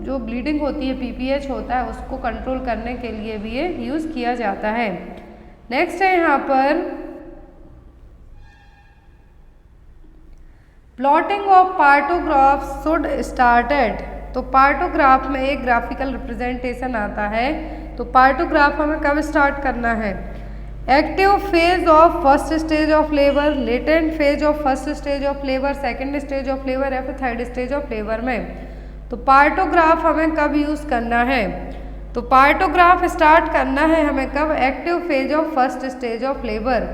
जो ब्लीडिंग होती है, पीपीएच होता है, उसको कंट्रोल करने के लिए भी ये यूज़ किया जाता है। नेक्स्ट है यहाँ पर plotting of partograph should started. तो पार्टोग्राफ में एक ग्राफिकल रिप्रेजेंटेशन आता है। तो पार्टोग्राफ हमें कब स्टार्ट करना है? Active phase of first stage of labour, latent phase of first stage of labour, second stage of labour, या फिर थर्ड स्टेज ऑफ लेबर में। तो पार्टोग्राफ हमें कब यूज़ करना है? तो पार्टोग्राफ स्टार्ट करना है हमें कब? Active phase of first stage of labour.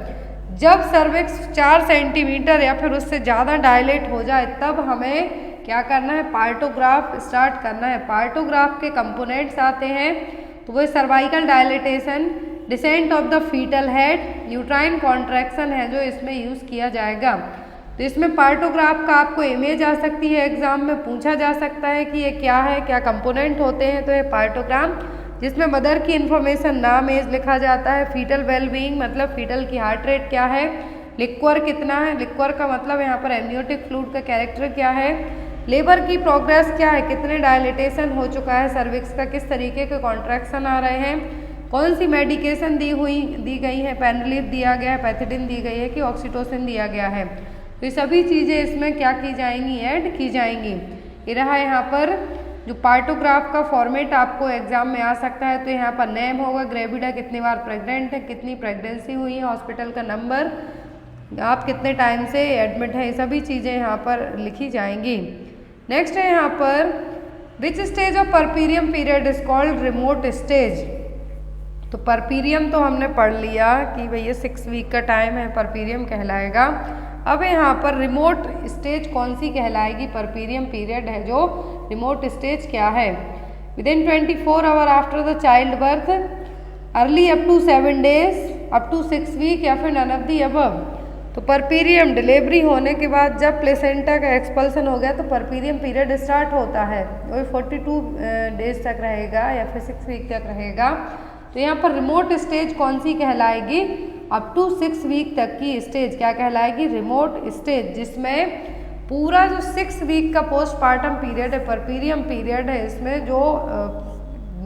जब सर्विक्स 4 सेंटीमीटर या फिर उससे ज़्यादा डायलेट हो जाए तब हमें क्या करना है? पार्टोग्राफ स्टार्ट करना है। पार्टोग्राफ के कंपोनेंट्स आते हैं तो वो cervical dilatation, descent of the fetal head, uterine contraction है जो इसमें यूज़ किया जाएगा। तो इसमें पार्टोग्राफ का आपको इमेज आ सकती है, एग्जाम में पूछा जा सकता है कि ये क्या है, क्या कंपोनेंट होते हैं। तो ये पार्टोग्राम जिसमें मदर की इन्फॉर्मेशन, नाम, एज लिखा जाता है, फीटल वेलबींग मतलब फीटल की हार्ट रेट क्या है, लिक्वर कितना है, लिक्वर का मतलब यहाँ पर एमनियोटिक फ्लूइड का कैरेक्टर क्या है, लेबर की प्रोग्रेस क्या है, कितने डायलिटेशन हो चुका है सर्विक्स का, किस तरीके के कॉन्ट्रैक्शन आ रहे हैं, कौन सी मेडिकेशन दी गई है, पेनरिलीफ दिया गया है, पैथिडिन दी गई है कि ऑक्सीटोसिन दिया गया है। तो ये सभी चीज़ें इसमें क्या की जाएंगी? ऐड की जाएंगी। ये रहा यहाँ पर जो पार्टोग्राफ का फॉर्मेट आपको एग्जाम में आ सकता है। तो यहाँ पर नेम होगा, ग्रेविडा कितनी बार प्रेग्नेंट है, कितनी प्रेगनेंसी हुई है, हॉस्पिटल का नंबर, आप कितने टाइम से एडमिट हैं, ये सभी चीज़ें यहाँ पर लिखी जाएंगी। नेक्स्ट है यहाँ पर which stage of puerperium period is called remote stage. तो परपीरियम तो हमने पढ़ लिया कि भैया 6 वीक का टाइम है, परपीरियम कहलाएगा। अब यहाँ पर रिमोट स्टेज कौन सी कहलाएगी? परपीरियम पीरियड है जो रिमोट स्टेज क्या है? Within 24 hour after the child birth, early up to 7 days, up to 6 week, या फिर नन ऑफ द अबव। तो परपीरियम डिलीवरी होने के बाद जब प्लेसेंटा का एक्सपल्सन हो गया तो परपीरियम पीरियड स्टार्ट होता है, वही 42 डेज तक रहेगा या फिर 6 वीक तक रहेगा। तो यहाँ पर रिमोट स्टेज कौन सी कहलाएगी? अप टू 6 वीक तक की स्टेज क्या कहलाएगी? रिमोट स्टेज, जिसमें पूरा जो 6 वीक का पोस्टपार्टम पीरियड है, परपीरियम पीरियड है, इसमें जो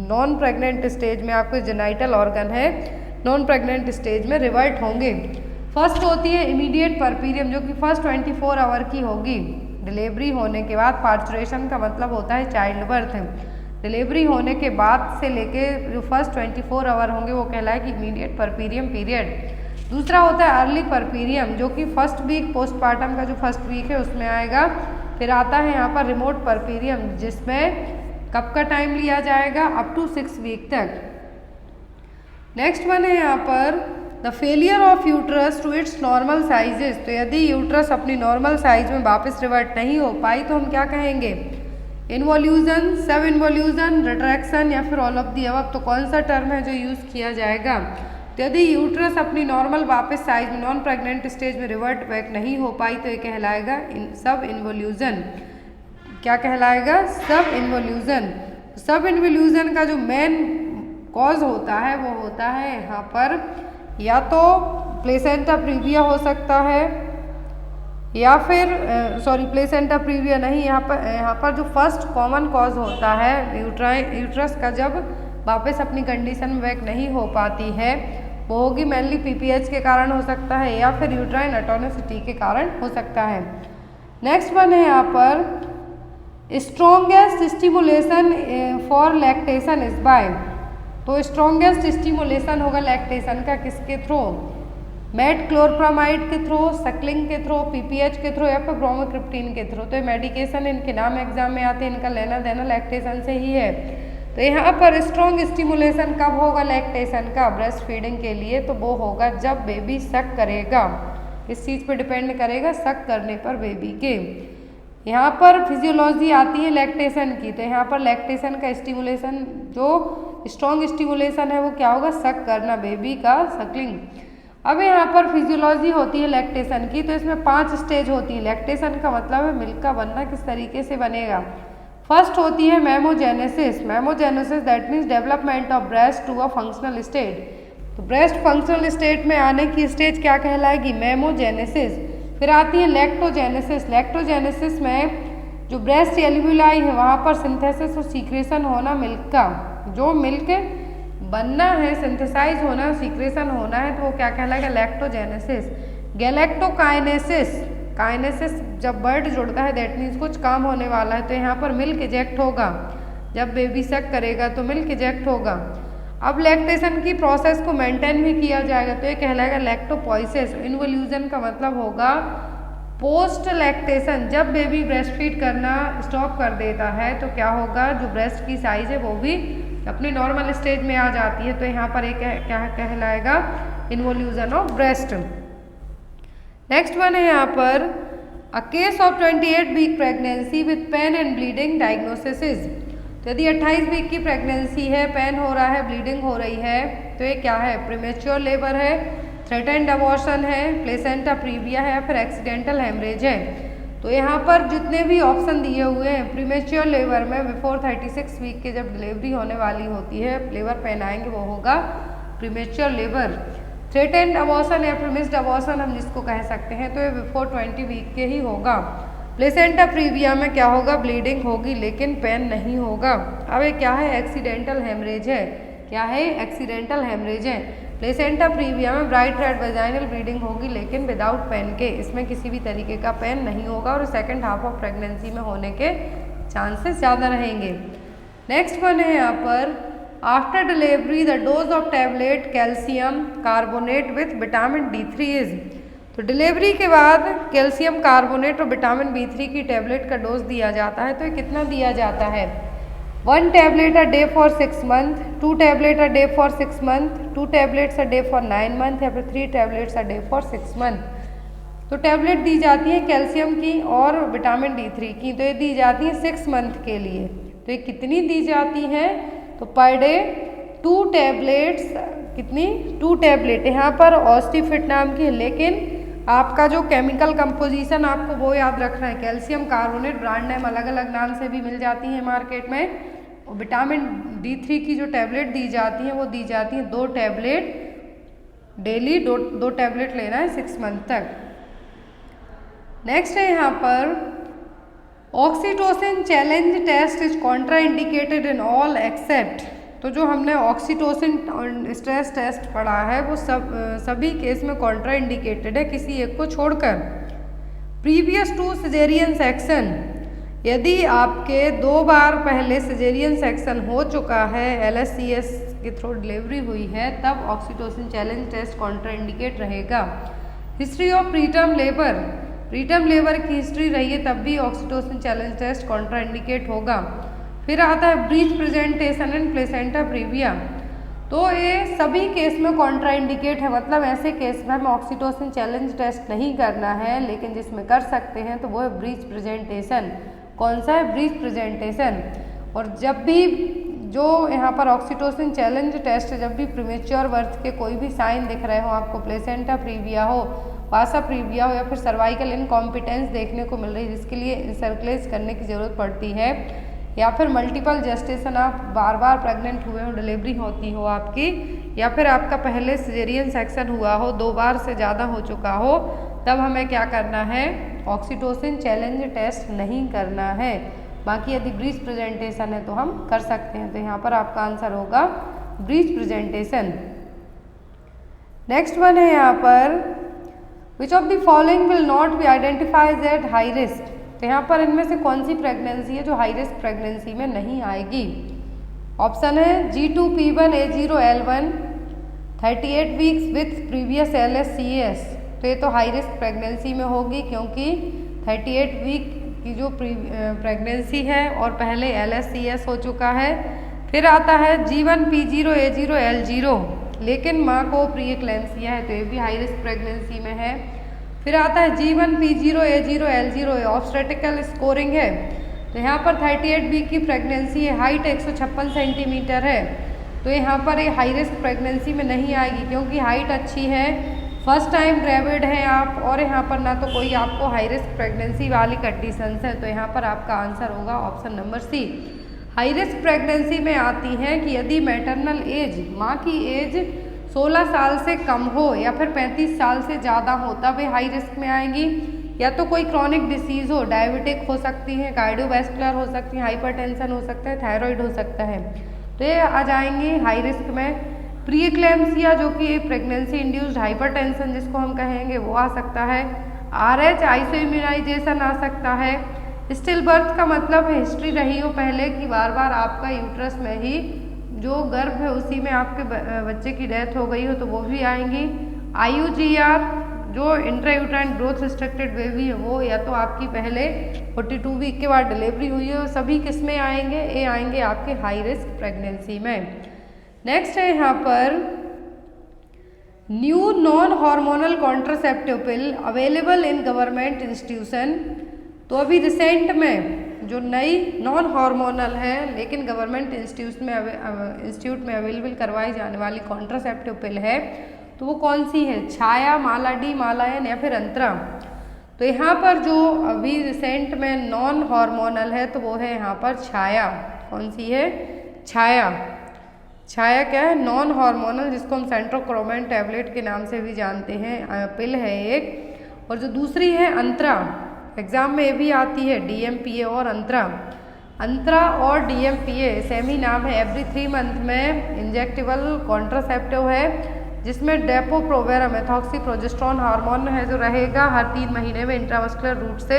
नॉन प्रेग्नेंट स्टेज में आपके जेनाइटल ऑर्गन है, नॉन प्रेग्नेंट स्टेज में रिवर्ट होंगे। फर्स्ट होती है इमीडिएट परपीरियम जो कि फर्स्ट 24 आवर की होगी डिलीवरी होने के बाद। पार्चुरेशन का मतलब होता है चाइल्ड बर्थ। डिलीवरी होने के बाद से लेके जो फर्स्ट 24 आवर होंगे वो कहलाएगी इमीडिएट परपीरियम पीरियड। दूसरा होता है अर्ली परपीरियम जो कि फर्स्ट वीक पोस्टपार्टम का जो फर्स्ट वीक है उसमें आएगा। फिर आता है यहाँ पर रिमोट परपीरियम जिसमें कब का टाइम लिया जाएगा? अप टू 6 वीक तक। नेक्स्ट वन है यहाँ पर the failure of uterus to its normal sizes. तो यदि यूट्रस अपनी नॉर्मल साइज में वापस रिवर्ट नहीं हो पाई तो हम क्या कहेंगे? इन्वोल्यूजन, सब इन्वोल्यूजन, रिट्रैक्शन या फिर ऑल ऑफ दी अबव। तो कौन सा टर्म है जो यूज़ किया जाएगा? तो यदि यूट्रस अपनी नॉर्मल वापस साइज में नॉन प्रेग्नेंट स्टेज में रिवर्ट बैक नहीं हो पाई तो ये कहलाएगा सब इन्वोल्यूजन। क्या कहलाएगा? सब इन्वोल्यूजन। सब इन्वोल्यूजन का जो मेन कॉज होता है वो होता है यहाँ पर या तो प्लेसेंटा प्रीविया हो सकता है या फिर प्लेसेंटा प्रीविया नहीं, यहाँ पर जो फर्स्ट कॉमन कॉज होता है यूट्रस का जब वापस अपनी कंडीशन में बैक नहीं हो पाती है वो होगी मेनली पीपीएच के कारण हो सकता है या फिर यूट्राइन एटोनिसिटी के कारण हो सकता है। नेक्स्ट वन है यहाँ पर strongest stimulation for lactation is by. तो स्ट्रॉन्गेस्ट स्टिमुलेशन होगा लैक्टेशन का किसके थ्रू? मेटक्लोरप्रामाइड के थ्रू, सकलिंग के थ्रू, पीपीएच के थ्रू या फिर ब्रोमोक्रिप्टीन के थ्रू। तो ये मेडिकेशन इनके नाम एग्जाम में आते हैं, इनका लेना देना लैक्टेशन से ही है। तो यहाँ पर स्ट्रॉन्ग स्टिमुलेशन कब होगा लैक्टेशन का ब्रेस्ट फीडिंग के लिए, तो वो होगा जब बेबी सक करेगा। इस चीज़ पर डिपेंड करेगा सक करने पर बेबी के। यहाँ पर फिजियोलॉजी आती है लैक्टेशन की, तो यहाँ पर लैक्टेशन का स्टिमुलेशन जो स्ट्रॉन्ग स्टिमुलेशन है वो क्या होगा, सक करना बेबी का, सकलिंग। अब यहाँ पर फिजियोलॉजी होती है लैक्टेशन की, तो इसमें 5 स्टेज होती है। लैक्टेशन का मतलब है मिल्क का बनना किस तरीके से बनेगा। फर्स्ट होती है mammogenesis. Mammogenesis that means development of breast to a functional state. तो ब्रेस्ट फंक्शनल स्टेट में आने की स्टेज क्या कहलाएगी, मेमोजेनेसिस। फिर आती है लैक्टोजेनेसिस। लैक्टोजेनेसिस में जो ब्रेस्ट एल्वियोलाई है वहाँ पर सिंथेसिस और सीक्रेशन होना मिल्क का, जो मिल्क बनना है, सिंथेसाइज होना, सीक्रेशन होना है, तो वो क्या कहलाएगा, लैक्टोजेनेसिस। गैलेक्टोकाइनेसिस, काइनेसिस जब वर्ड जुड़ता है दैट मीन्स कुछ काम होने वाला है, तो यहाँ पर मिल्क इजेक्ट होगा। जब बेबी सक करेगा तो मिल्क इजेक्ट होगा। अब लैक्टेशन की प्रोसेस को मेंटेन भी किया जाएगा, तो ये कहलाएगा लैक्टोपोइसिस। इन्वोल्यूशन का मतलब होगा पोस्ट लैक्टेशन। जब बेबी ब्रेस्ट फीड करना स्टॉप कर देता है तो क्या होगा, जो ब्रेस्ट की साइज है वो भी अपने नॉर्मल स्टेज में आ जाती है, तो यहाँ पर एक क्या कहलाएगा, involution of breast. Next one है यहाँ पर a case of 28 week pregnancy with pain and bleeding diagnosis is. तो यदि 28 वीक की प्रेगनेंसी है, पेन हो रहा है, ब्लीडिंग हो रही है, तो ये क्या है, प्रीमेच्योर लेबर है, थ्रेटेंड अबॉर्शन है, प्लेसेंटा प्रीविया है, फिर एक्सीडेंटल हेमरेज है। तो यहाँ पर जितने भी ऑप्शन दिए हुए हैं, प्रीमेच्योर लेबर में बिफोर 36 वीक के जब डिलीवरी होने वाली होती है, लेबर पेन आएंगे, वो होगा प्रीमेच्योर लेबर। थ्रेटेंड अबॉर्शन या फिर मिस्ड अबॉर्शन हम जिसको कह सकते हैं, तो ये बिफोर 20 वीक के ही होगा। प्लेसेंटा प्रीविया में क्या होगा, ब्लीडिंग होगी लेकिन पेन नहीं होगा। अब ये क्या है, एक्सीडेंटल हेमरेज है। क्या है, एक्सीडेंटल हेमरेज है। प्लेसेंटा प्रीविया में ब्राइट रेड वेजाइनल ब्लीडिंग होगी लेकिन विदाउट पेन के, इसमें किसी भी तरीके का पेन नहीं होगा और सेकेंड हाफ ऑफ प्रेगनेंसी में होने के चांसेस ज़्यादा रहेंगे। नेक्स्ट वन है यहाँ पर after delivery the dose of tablet calcium carbonate with vitamin D3 is. तो डिलीवरी के बाद कैल्शियम कार्बोनेट और विटामिन B3 की टैबलेट का डोज दिया जाता है, तो ये कितना दिया जाता है, 1 tablet a day for 6 months, 2 tablet a day for 6 months, 2 tablets a day for 9 months या फिर 3 tablets a day for 6 months। तो टैबलेट दी जाती है कैल्शियम की और विटामिन D3 की, तो ये दी जाती है 6 मंथ के लिए। तो ये कितनी दी जाती हैं, तो पर डे 2 टैबलेट्स, कितनी, 2 टैबलेट। यहाँ पर ऑस्टिफिट नाम की है, लेकिन आपका जो केमिकल कंपोजिशन आपको वो याद रखना है। कैल्शियम कार्बोनेट ब्रांड नेम अलग अलग नाम से भी मिल जाती है मार्केट में। और विटामिन D3 की जो टैबलेट दी जाती है वो दी जाती है 2 टैबलेट डेली, 2 टैबलेट लेना है 6 मंथ तक। नेक्स्ट है यहाँ पर oxytocin challenge test is contraindicated in all except. तो जो हमने ऑक्सीटोसिन स्ट्रेस टेस्ट पढ़ा है वो सभी केस में कॉन्ट्रा इंडिकेटेड है, किसी एक को छोड़कर। प्रीवियस टू सिजेरियन सेक्शन, यदि आपके 2 बार पहले सिजेरियन सेक्शन हो चुका है, LSCS के थ्रू डिलीवरी हुई है, तब oxytocin challenge test contraindicate रहेगा। History of preterm labour, preterm labour की हिस्ट्री रही है तब भी oxytocin challenge test contraindicate होगा। फिर आता है breech presentation and placenta previa. तो ये सभी केस में कॉन्ट्रा इंडिकेट है, मतलब ऐसे केस में हमें ऑक्सीटोसिन चैलेंज टेस्ट नहीं करना है, लेकिन जिसमें कर सकते हैं तो वो है ब्रीच प्रेजेंटेशन। कौन सा है, ब्रीच प्रेजेंटेशन। और जब भी जो यहाँ पर ऑक्सीटोसिन चैलेंज टेस्ट, जब भी प्रीमेच्योर बर्थ के कोई भी साइन दिख रहे हो आपको, प्लेसेंटा प्रीविया हो, वासा प्रीविया हो या फिर सर्वाइकल इनकॉम्पिटेंस देखने को मिल रही है जिसके लिए इंसर्कुलेट करने की ज़रूरत पड़ती है, या फिर मल्टीपल जेस्टेशन, आप बार बार प्रेग्नेंट हुए हो, डिलीवरी होती हो आपकी, या फिर आपका पहले सिजेरियन सेक्शन हुआ हो, 2 बार से ज़्यादा हो चुका हो, तब हमें क्या करना है, ऑक्सीटोसिन चैलेंज टेस्ट नहीं करना है। बाकी यदि ब्रीच प्रेजेंटेशन है तो हम कर सकते हैं। तो यहाँ पर आपका आंसर होगा ब्रीच प्रेजेंटेशन। नेक्स्ट वन है यहाँ पर which of the following will not be identified at high risk. तो यहाँ पर इनमें से कौन सी प्रेगनेंसी है जो हाई रिस्क प्रेगनेंसी में नहीं आएगी। ऑप्शन है G2P1A0L1, 38 weeks with previous LS-CS, तो ये तो हाई रिस्क प्रेगनेंसी में होगी क्योंकि 38 वीक की जो प्रेगनेंसी है और पहले LS-CS हो चुका है। फिर आता है G1 P0 A0 L0, लेकिन माँ को प्री एक्लेम्सिया है तो ये भी हाई रिस्क प्रेगनेंसी में है। फिर आता है G1 P0 A0 L0, obstetrical scoring है, तो यहाँ पर 38 वीक की प्रेगनेंसी है, हाइट 156 सेंटीमीटर है, तो यहाँ पर ये हाई रिस्क प्रेगनेंसी में नहीं आएगी क्योंकि हाइट अच्छी है, फर्स्ट टाइम ग्रेविड हैं आप, और यहाँ पर ना तो कोई आपको हाई रिस्क प्रेगनेंसी वाली कंडीशंस है, तो यहाँ पर आपका आंसर होगा option number C. High risk pregnancy में आती हैं कि यदि मैटरनल एज, माँ की एज 16 साल से कम हो या फिर 35 साल से ज़्यादा हो तब वे हाई रिस्क में आएंगी, या तो कोई क्रॉनिक डिसीज़ हो, डायबिटिक हो सकती है, कार्डियोवैस्कुलर हो सकती है, हाइपरटेंशन हो सकता है, थायराइड हो सकता है, तो ये आ जाएंगे हाई रिस्क में। प्री एक्लेम्सिया जो कि प्रेगनेंसी इंड्यूस्ड हाइपरटेंशन जिसको हम कहेंगे वो आ सकता है। RH आइसो इम्यूनाइजेशन आ सकता है। स्टिल बर्थ का मतलब है हिस्ट्री रही हो पहले कि बार बार आपका यूट्रस में ही जो गर्भ है उसी में आपके बच्चे की डेथ हो गई हो तो वो भी आएंगी। IUGR जो इंट्रायूट्राइन ग्रोथ रिस्ट्रिक्टेड बेबी है वो, या तो आपकी पहले 42 वीक के बाद डिलीवरी हुई है, सभी किस में आएंगे, ये आएंगे आपके हाई रिस्क प्रेगनेंसी में। नेक्स्ट है यहाँ पर new non hormonal contraceptive pill available in government institution, तो अभी रिसेंट में जो नई नॉन हार्मोनल है लेकिन गवर्नमेंट इंस्टीट्यूट में अवेलेबल करवाई जाने वाली कॉन्ट्रासेप्टिव पिल है तो वो कौन सी है, छाया, माला डी, मालायन या फिर अंतरा। तो यहाँ पर जो अभी रिसेंट में नॉन हार्मोनल है तो वो है यहाँ पर छाया। कौन सी है, छाया। छाया क्या है, नॉन हार्मोनल, जिसको हम सेंट्रोक्रोमेन टैबलेट के नाम से भी जानते हैं, पिल है एक। और जो दूसरी है अंतरा, एग्जाम में ये भी आती है, DMPA और अंतरा। अंतरा और DMPA सेम ही नाम है, एवरी 3 मंथ में इंजेक्टेबल कॉन्ट्रासेप्टिव है जिसमें डेपो-प्रोवेरा मेथॉक्सी प्रोजेस्टेरोन हार्मोन है जो रहेगा हर 3 महीने में इंट्रामस्कुलर रूट से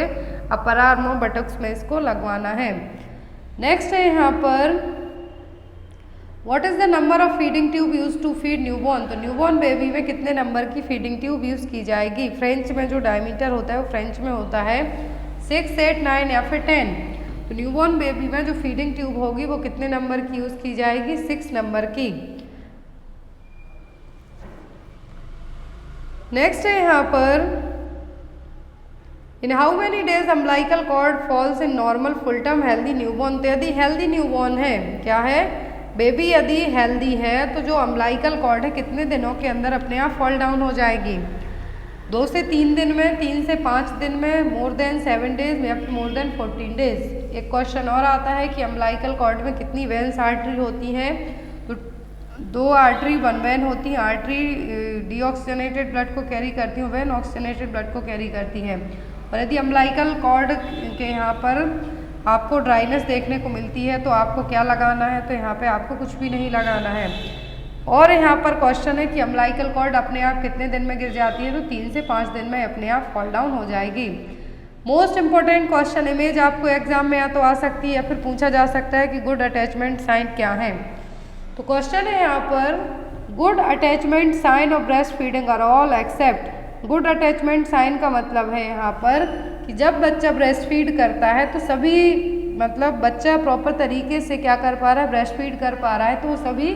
अपर आर्म और बटक्स में इसको लगवाना है। नेक्स्ट है यहाँ पर what is the number of feeding tube use to feed newborn, तो न्यूबॉर्न बेबी में कितने नंबर की फीडिंग ट्यूब यूज की जाएगी। फ्रेंच में जो डायमीटर होता है वो फ्रेंच में होता है 6, 8, 9 या फिर 10। तो न्यूबॉर्न बेबी में जो फीडिंग ट्यूब होगी वो कितने नंबर की यूज की जाएगी, 6 नंबर की। नेक्स्ट है यहाँ पर in how many days umbilical cord falls in normal full term healthy newborn, तो यदि हेल्दी न्यूबॉर्न है, क्या है, बेबी यदि हेल्दी है तो जो अम्बिलिकल कॉर्ड है कितने दिनों के अंदर अपने आप फॉल डाउन हो जाएगी, 2 से 3 दिन में, 3 से 5 दिन में, मोर देन 7 डेज या फिर मोर देन 14 डेज। एक क्वेश्चन और आता है कि अम्बिलिकल कॉर्ड में कितनी वेन्स आर्टरी होती हैं, तो 2 आर्टरी 1 वेन होती हैं। आर्टरी डीऑक्सीजनेटेड ब्लड को कैरी करती हैं, वेन ऑक्सीजनेटेड ब्लड को कैरी करती हैं। और यदि अम्बिलिकल कॉर्ड के यहाँ पर आपको ड्राइनेस देखने को मिलती है तो आपको क्या लगाना है, तो यहाँ पे आपको कुछ भी नहीं लगाना है। और यहाँ पर क्वेश्चन है कि अम्बिलिकल कॉर्ड अपने आप कितने दिन में गिर जाती है, तो 3 से 5 दिन में अपने आप फॉल डाउन हो जाएगी। मोस्ट इंपॉर्टेंट क्वेश्चन इमेज आपको एग्जाम में या तो आ सकती है या फिर पूछा जा सकता है कि गुड अटैचमेंट साइन क्या है। तो क्वेश्चन है यहाँ पर good attachment sign of breast feeding are all except. Good attachment sign का मतलब है यहाँ पर कि जब बच्चा ब्रेस्ट फीड करता है तो सभी, मतलब बच्चा प्रॉपर तरीके से क्या कर पा रहा है, ब्रेस्ट फीड कर पा रहा है, तो वो सभी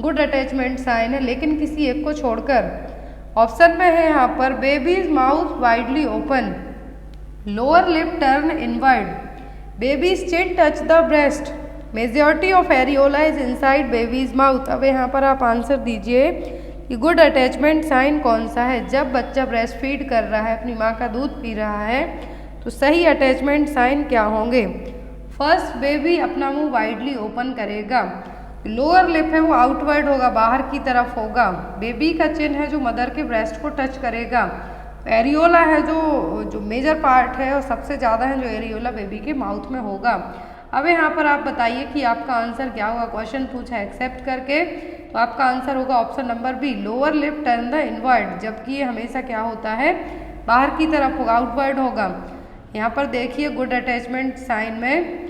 गुड अटैचमेंट साइन है, लेकिन किसी एक को छोड़कर। ऑप्शन में है यहाँ पर babies mouth widely open, lower lip turn inward, babies chin touch the breast, majority of areola is inside babies mouth. अब यहाँ पर आप आंसर दीजिए कि गुड अटैचमेंट साइन कौन सा है। जब बच्चा ब्रेस्ट फीड कर रहा है, अपनी माँ का दूध पी रहा है, तो सही अटैचमेंट साइन क्या होंगे। फर्स्ट, बेबी अपना मुंह वाइडली ओपन करेगा, लोअर लिप है वो आउटवर्ड होगा, बाहर की तरफ होगा, बेबी का चिन है जो मदर के ब्रेस्ट को टच करेगा, एरियोला है जो मेजर पार्ट है और सबसे ज़्यादा है जो एरियोला बेबी के माउथ में होगा। अब यहाँ पर आप बताइए कि आपका आंसर क्या होगा। क्वेश्चन पूछा एक्सेप्ट करके, तो आपका आंसर होगा option number B, lower lip turn the inward, जबकि ये हमेशा क्या होता है, बाहर की तरफ होगा, आउटवर्ड होगा। यहाँ पर देखिए गुड अटैचमेंट साइन में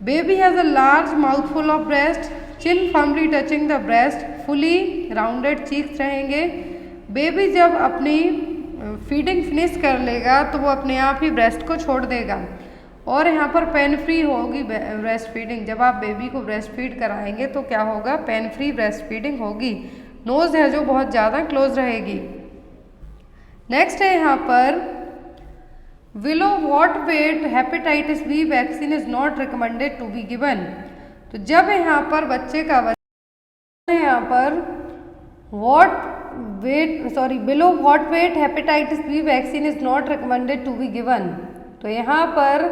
baby has a large mouthful of breast, chin firmly touching the breast, fully rounded cheeks रहेंगे। बेबी जब अपनी फीडिंग फिनिश कर लेगा तो वो अपने आप ही ब्रेस्ट को छोड़ देगा और यहाँ पर पेन फ्री होगी ब्रेस्ट फीडिंग। जब आप बेबी को ब्रेस्ट फीड कराएंगे तो क्या होगा, पेन फ्री ब्रेस्ट फीडिंग होगी। नोज है जो बहुत ज़्यादा क्लोज रहेगी। नेक्स्ट है यहाँ पर below what weight hepatitis B vaccine is not recommended to be given. तो जब यहाँ पर बच्चे का वजन है यहाँ पर below what weight hepatitis B vaccine is not recommended to be given. तो यहाँ पर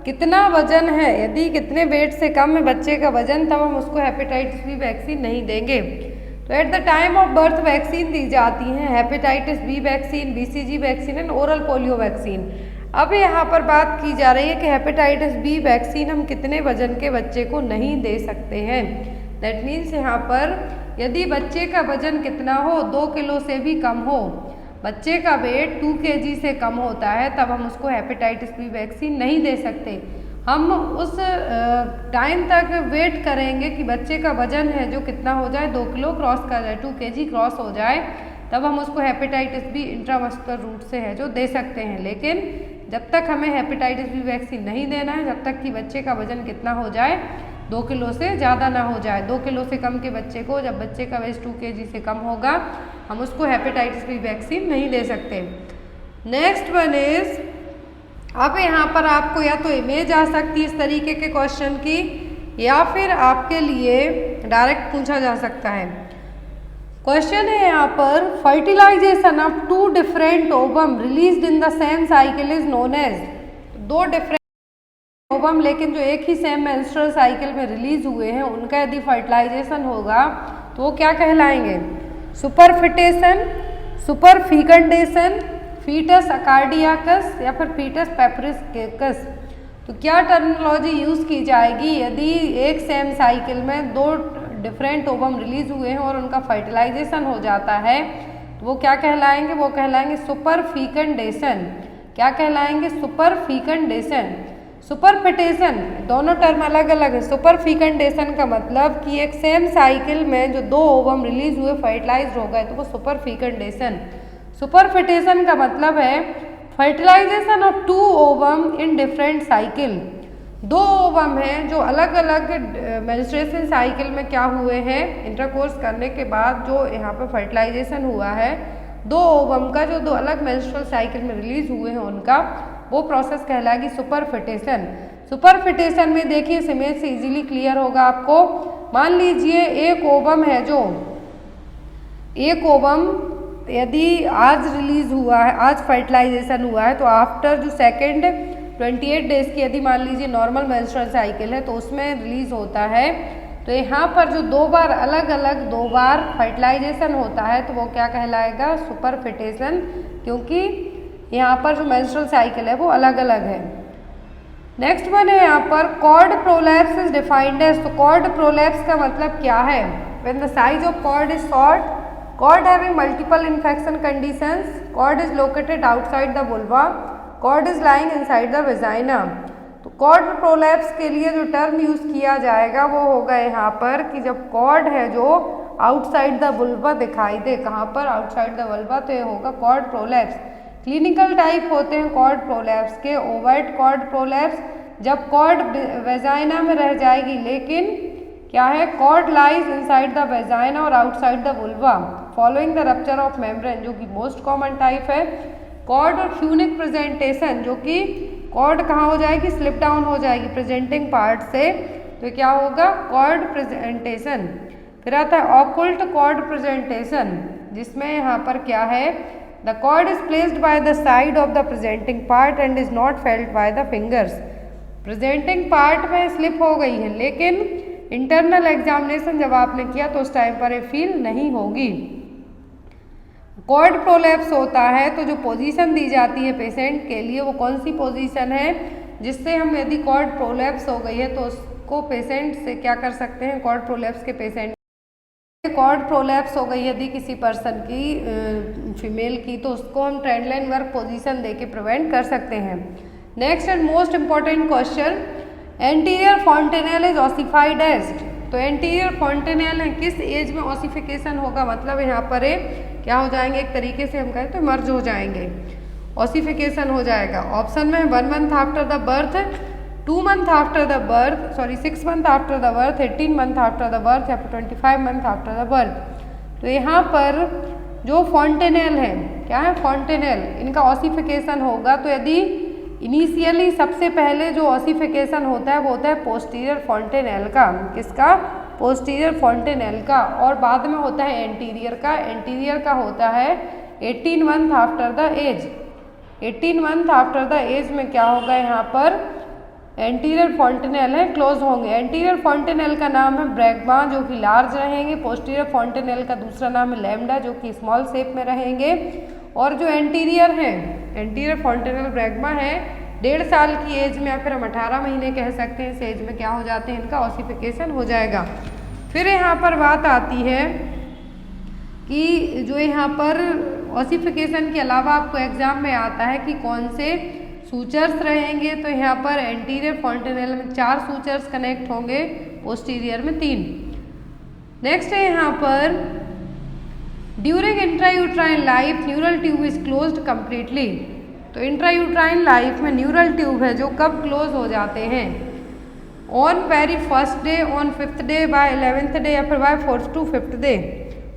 कितना वजन है, यदि कितने वेट से कम है बच्चे का वजन तब हम उसको हेपेटाइटिस बी वैक्सीन नहीं देंगे। तो at the time of birth vaccine दी जाती हैं hepatitis B vaccine, BCG vaccine and oral polio vaccine. अब यहाँ पर बात की जा रही है कि हेपेटाइटिस बी वैक्सीन हम कितने वजन के बच्चे को नहीं दे सकते हैं। दैट मीन्स यहाँ पर यदि बच्चे का वजन कितना हो, 2 किलो से भी कम हो, बच्चे का वेट 2 kg से कम होता है, तब हम उसको हेपेटाइटिस बी वैक्सीन नहीं दे सकते। हम उस टाइम तक वेट करेंगे कि बच्चे का वजन है जो कितना हो जाए, 2 किलो क्रॉस कर जाए, 2 kg क्रॉस हो जाए, तब हम उसको हेपेटाइटिस बी इंट्रामस्कुलर रूट से है जो दे सकते हैं। लेकिन जब तक हमें हेपेटाइटिस बी वैक्सीन नहीं देना है, जब तक कि बच्चे का वजन कितना हो जाए, 2 किलो से ज़्यादा ना हो जाए। 2 किलो से कम के बच्चे को, जब बच्चे का वेट 2 kg से कम होगा, हम उसको हेपेटाइटिस बी वैक्सीन नहीं दे सकते। नेक्स्ट वन इज, अब यहाँ पर आपको या तो इमेज आ सकती है इस तरीके के क्वेश्चन की, या फिर आपके लिए डायरेक्ट पूछा जा सकता है। क्वेश्चन है यहाँ पर fertilization of 2 different ovum released in the same cycle is known as. 2 different ovum लेकिन जो एक ही सेम मेंस्ट्रुअल साइकिल में रिलीज हुए हैं, उनका यदि फर्टिलाइजेशन होगा तो वो क्या कहलाएंगे, सुपरफिटेशन, सुपरफिकेंडेशन, फीटस अकार्डियाकस या फिर फीटस पेपरिकस। तो क्या टर्मिनोलॉजी यूज़ की जाएगी यदि एक सेम साइकिल में 2 डिफरेंट ओवम रिलीज हुए हैं और उनका फर्टिलाइजेशन हो जाता है, तो वो क्या कहलाएंगे, वो कहलाएंगे सुपरफिकेंडेशन। क्या कहलाएंगे, सुपरफिकेंडेशन। सुपरफिटेशन, दोनों टर्म अलग अलग है। सुपरफिकेंडेशन का मतलब कि एक सेम साइकिल में जो 2 ओवम रिलीज हुए फर्टिलाइज हो गए, तो वो सुपरफिकेंडेशन। सुपरफिटेशन का मतलब है fertilization of 2 ovum in different cycle. 2 ovum हैं जो अलग अलग मेंस्ट्रुएशन साइकिल में क्या हुए हैं, इंटरकोर्स करने के बाद जो यहाँ पर फर्टिलाइजेशन हुआ है, 2 ओवम का जो 2 अलग मेंस्ट्रुअल साइकिल में रिलीज हुए हैं उनका, वो प्रोसेस कहलाएगी सुपरफिटेशन। सुपरफिटेशन में देखिए इस इमेज से इजीली क्लियर होगा आपको। मान लीजिए एक ओवम है, जो एक ओवम यदि आज रिलीज हुआ है, आज फर्टिलाइजेशन हुआ है, तो आफ्टर जो सेकेंड 28 डेज की यदि मान लीजिए नॉर्मल मेंस्ट्रुअल साइकिल है तो उसमें रिलीज होता है, तो यहाँ पर जो 2 बार अलग अलग 2 बार फर्टिलाइजेशन होता है तो वो क्या कहलाएगा, सुपरफिटेशन, क्योंकि यहाँ पर जो मेंस्ट्रुअल साइकिल है वो अलग अलग है। नेक्स्ट वन है यहाँ पर cord prolapse is defined as. तो कॉर्ड प्रोलैप्स का मतलब क्या है, when the size of cord is short, cord having multiple infection conditions, cord is located outside the vulva, cord is lying inside the vagina। तो cord prolapse के लिए जो term use किया जाएगा वो होगा यहाँ पर कि जब cord है जो आउटसाइड द vulva दिखाई दे, कहाँ पर, आउटसाइड द vulva, तो ये होगा cord prolapse। क्लिनिकल टाइप होते हैं cord prolapse के, ओवर्ट cord prolapse, जब cord वेजाइना में रह जाएगी, लेकिन क्या है, cord lies inside the vagina और outside the vulva following the rupture of membrane, जो कि मोस्ट कॉमन टाइप है। कॉर्ड और फ्यूनिक प्रेजेंटेशन, जो कि कॉर्ड कहाँ हो जाएगी, स्लिप डाउन हो जाएगी प्रेजेंटिंग पार्ट से, तो क्या होगा, कॉर्ड प्रेजेंटेशन। फिर आता है ऑकुल्ट कॉर्ड प्रेजेंटेशन, जिसमें यहाँ पर क्या है, the cord is placed by the side of the presenting part and is not felt by the fingers. Presenting part में स्लिप हो गई है, लेकिन इंटरनल एग्जामिनेशन जब आपने किया तो उस टाइम पर ये फील नहीं होगी। कॉर्ड प्रोलैप्स होता है तो जो पोजीशन दी जाती है पेशेंट के लिए, वो कौन सी पोजीशन है, जिससे हम यदि कॉर्ड प्रोलैप्स हो गई है तो उसको पेशेंट से क्या कर सकते हैं, कॉर्ड प्रोलैप्स के पेशेंट, कॉर्ड प्रोलैप्स हो गई यदि किसी पर्सन की, फीमेल की, तो उसको हम ट्रेंडलाइन वर्क पोजीशन दे के प्रिवेंट कर सकते हैं। Next and most important question, anterior fontanelle is ossified as. तो तो एंटीरियर फॉन्टेनेल है, किस एज में ऑसिफिकेशन होगा, मतलब यहाँ पर क्या हो जाएंगे, एक तरीके से हम कहें तो मर्ज हो जाएंगे, ऑसिफिकेशन हो जाएगा। ऑप्शन में 1 month after the birth, 2 month after the birth, sorry 6 month after the birth, 18 month after the birth या फिर 25 मंथ आफ्टर द बर्थ। तो यहाँ पर जो फॉन्टेनेल है, क्या है फॉन्टेनेल, इनका ऑसिफिकेशन होगा। तो यदि इनिशियली सबसे पहले जो ऑसिफिकेशन होता है वो होता है पोस्टीरियर फॉन्टेनेल का, किसका, पोस्टीरियर फॉन्टेनेल का, और बाद में होता है एंटीरियर का। एंटीरियर का होता है 18 month after the age. 18 month after the age में क्या होगा, यहाँ पर एंटीरियर फॉन्टेनेल है क्लोज होंगे। एंटीरियर फॉन्टेनेल का नाम है ब्रैगमा जो कि लार्ज रहेंगे, पोस्टीरियर फॉन्टेनेल का दूसरा नाम है लैम्डा जो कि स्मॉल शेप में रहेंगे। और जो एंटीरियर है, एंटीरियर फॉन्टेनेल ब्रैगमा है, 1.5 साल की एज में या फिर हम 18 महीने कह सकते हैं, इस एज में क्या हो जाते हैं, इनका ऑसिफिकेशन हो जाएगा। फिर यहाँ पर बात आती है कि जो यहाँ पर ऑसिफिकेशन के अलावा आपको एग्जाम में आता है कि कौन से सूचर्स रहेंगे। तो यहाँ पर एंटीरियर फॉन्टेनेल में 4 सूचर्स कनेक्ट होंगे, पोस्टीरियर में 3। नेक्स्ट है यहाँ पर during intrauterine life neural tube is closed completely. तो इंट्रायूट्राइन लाइफ में न्यूरल ट्यूब है जो कब क्लोज हो जाते हैं, on very first day, on 5th day, by 11th day या फिर bye 4th to 5th day.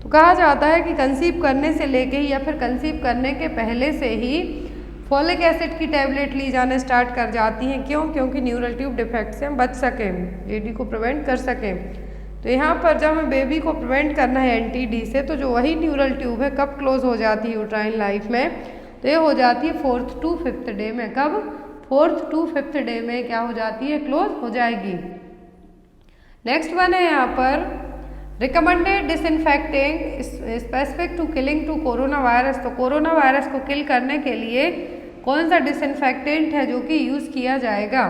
तो कहा जाता है कि कंसीव करने से लेके ही या फिर कंसीव करने के पहले से ही फॉलिक एसिड की टैबलेट ली जाना स्टार्ट कर जाती हैं। क्यों, क्योंकि न्यूरल ट्यूब डिफेक्ट से हम बच सकें, बेबी को प्रिवेंट कर सकें। तो यहाँ पर जब हमें बेबी को प्रिवेंट करना है एंटी-डी से, तो जो वही न्यूरल ट्यूब है कब क्लोज हो जाती है यूट्राइन लाइफ में, तो ये हो जाती है 4th to 5th डे में। कब, 4th to 5th डे में क्या हो जाती है, क्लोज हो जाएगी। नेक्स्ट वन है यहाँ पर recommended disinfecting specific to killing to corona virus. तो कोरोना वायरस को किल करने के लिए कौन सा डिसइंफेक्टेंट है जो कि यूज़ किया जाएगा।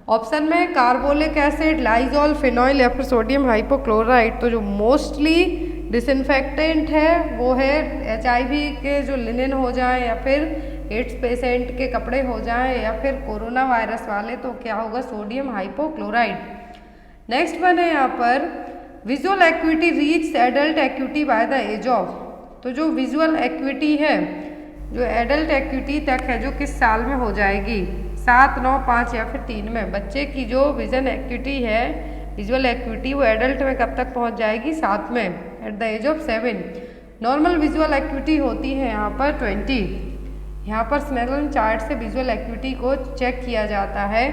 ऑप्शन में कार्बोलिक एसिड, लाइजॉल, फिनॉइल या फिर सोडियम हाइपोक्लोराइड। तो जो मोस्टली डिसइंफेक्टेंट है वो है HIV के जो लिनन हो जाए या फिर एड्स पेशेंट के कपड़े हो जाएं या फिर कोरोना वायरस वाले, तो क्या होगा, सोडियम हाइपोक्लोराइड। नेक्स्ट वन है यहाँ पर visual acuity reach adult acuity by the age of. तो जो विजुअल एक्विटी है, जो एडल्ट एक्विटी तक है, जो किस साल में हो जाएगी, 7, 9, 5 या फिर 3 में। बच्चे की जो विजन एक्विटी है, विजुअल एक्विटी, वो एडल्ट में कब तक पहुंच जाएगी, 7 में, at the age of 7। Normal visual acuity होती है यहाँ पर 20। यहाँ पर स्नेडन चार्ट से विजुअल एक्विटी को चेक किया जाता है।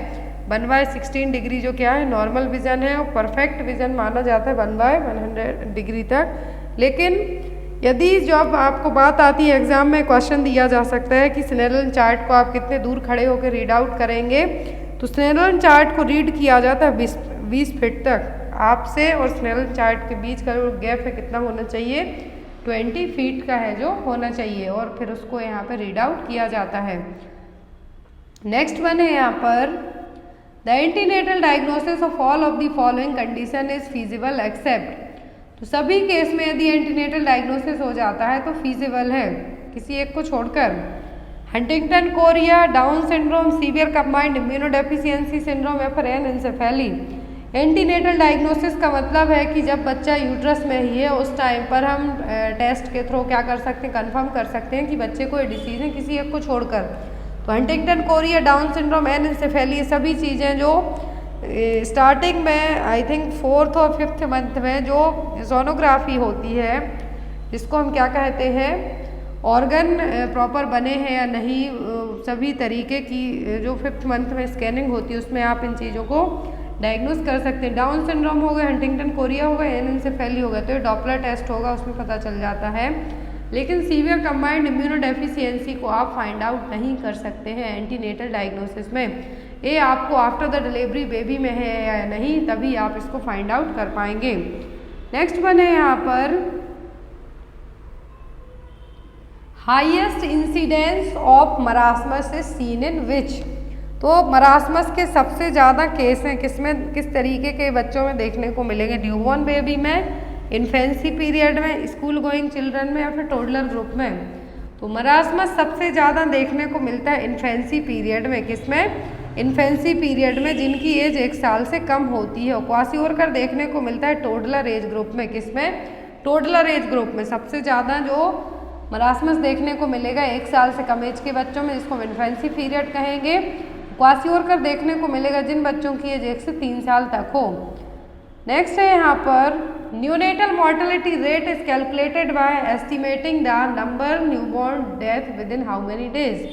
1/16 डिग्री जो क्या है, नॉर्मल विजन है, और परफेक्ट विजन माना जाता है 1/100 डिग्री तक। लेकिन यदि जब आपको बात आती है एग्जाम में, क्वेश्चन दिया जा सकता है कि स्नेडन चार्ट को आप कितने दूर खड़े होकर रीड आउट करेंगे, तो स्नेडन चार्ट को रीड किया जाता है 20 फीट तक। आपसे और स्नेडन चार्ट के बीच का जो गैप है कितना होना चाहिए, 20 फीट का है जो होना चाहिए, और फिर उसको यहाँ पर रीड आउट किया जाता है। नेक्स्ट वन है यहाँ पर the antenatal diagnosis of all of the following condition is feasible except. तो सभी केस में यदि एंटीनेटल डायग्नोसिस हो जाता है तो फीजिबल है, किसी एक को छोड़कर। Huntington Korea, down syndrome, severe combined immunodeficiency syndrome या फिर एनएन्सेफेली। एंटीनेटल डायग्नोसिस का मतलब है कि जब बच्चा यूट्रस में ही है उस टाइम पर हम टेस्ट के थ्रू क्या कर सकते हैं, कंफर्म कर सकते हैं कि बच्चे को ये डिसीज है, किसी एक को छोड़कर। तो हंटिंगटन कोरिया, डाउन सिंड्रोम, एनएन्सेफेली, सभी चीज़ें जो स्टार्टिंग में आई थिंक 4th और 5th मंथ में जो सोनोग्राफी होती है, जिसको हम क्या कहते हैं, ऑर्गन प्रॉपर बने हैं या नहीं, सभी तरीके की जो 5th मंथ में स्कैनिंग होती है उसमें आप इन चीज़ों को डायग्नोस कर सकते हैं। डाउन सिंड्रोम हो गया, हंटिंगटन कोरिया हो गया, एनएन्सेफेली हो गया, तो ये डॉपलर टेस्ट होगा, उसमें पता चल जाता है। लेकिन सीवियर कंबाइंड इम्यूनोडेफिशिएंसी को आप फाइंड आउट नहीं कर सकते हैं एंटीनेटल डायग्नोसिस में। ये आपको आफ्टर द डिलीवरी बेबी में है या नहीं, तभी आप इसको फाइंड आउट कर पाएंगे। नेक्स्ट वन है यहाँ पर highest incidence of marasmus is seen in which. तो मरासमस के सबसे ज़्यादा केस हैं किसमें, किस तरीके के बच्चों में देखने को मिलेंगे, न्यूबॉर्न बेबी में, इन्फेंसी पीरियड में, स्कूल गोइंग चिल्ड्रन में या फिर टोडलर ग्रुप में। तो मरासमस सबसे ज़्यादा देखने को मिलता है इन्फेंसी पीरियड में, किसमें, इन्फेंसी पीरियड में जिनकी एज 1 साल से कम होती है। क्वासिओरकर देखने को मिलता है टोडलर एज ग्रुप में। किसमें? टोडलर एज ग्रुप में सबसे ज़्यादा जो मरासमस देखने को मिलेगा 1 साल से कम एज के बच्चों में, जिसको इन्फेंसी पीरियड कहेंगे। क्वासिओरकर देखने को मिलेगा जिन बच्चों की एज 1 से 3 साल तक हो। नेक्स्ट है यहाँ पर neonatal mortality rate is calculated by estimating the number newborn death with in how many days.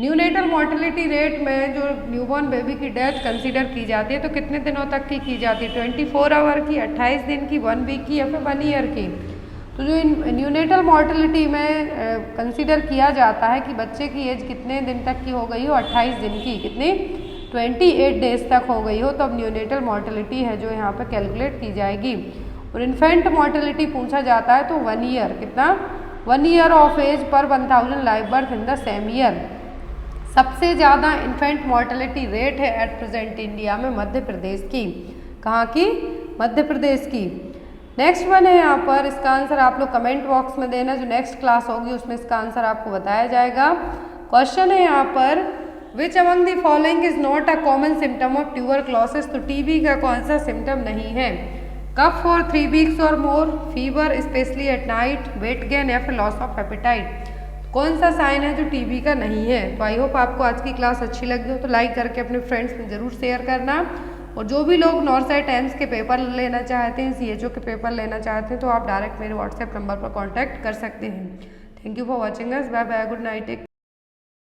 Neonatal mortality rate में जो न्यूबॉर्न बेबी की डेथ कंसीडर की जाती है तो कितने दिनों तक की जाती है? 24 आवर की, 28 दिन की, 1 वीक की या फिर 1 ईयर की। तो जो न्यूनेटल मॉर्टेलिटी में कंसीडर किया जाता है कि बच्चे की एज कितने दिन तक की हो गई हो? 28 दिन की। कितनी? 28 डेज तक हो गई हो तो अब न्यूनेटल मॉर्टेलिटी है जो यहाँ पर कैलकुलेट की जाएगी। और इन्फेंट मॉर्टेलिटी पूछा जाता है तो 1 ईयर। कितना? 1 ईयर ऑफ एज पर 1000 live birth in the same year. सबसे ज़्यादा इन्फेंट मॉर्टेलिटी रेट है एट प्रेजेंट इंडिया में मध्य प्रदेश की। कहाँ की? मध्य प्रदेश की। नेक्स्ट वन है यहाँ पर, इसका आंसर आप लोग कमेंट बॉक्स में देना, जो नेक्स्ट क्लास होगी उसमें इसका आंसर आपको बताया जाएगा। क्वेश्चन है यहाँ पर, which among the following is not a common symptom of tuberculosis. तो टीबी का कौन सा सिम्टम नहीं है? कफ फॉर 3 वीक्स और more, fever specially at night, weight gain या फिर लॉस ऑफ एपेटाइट। कौन सा साइन है जो टीबी का नहीं है? तो आई होप आपको आज की क्लास अच्छी लगी हो तो लाइक करके अपने फ्रेंड्स में ज़रूर शेयर करना। और जो भी लोग नॉर्थ एम्स के पेपर लेना चाहते हैं, CHO के पेपर लेना चाहते हैं तो आप डायरेक्ट मेरे व्हाट्सएप नंबर पर कॉन्टैक्ट कर सकते हैं। Thank you for watching us. Bye bye, good night.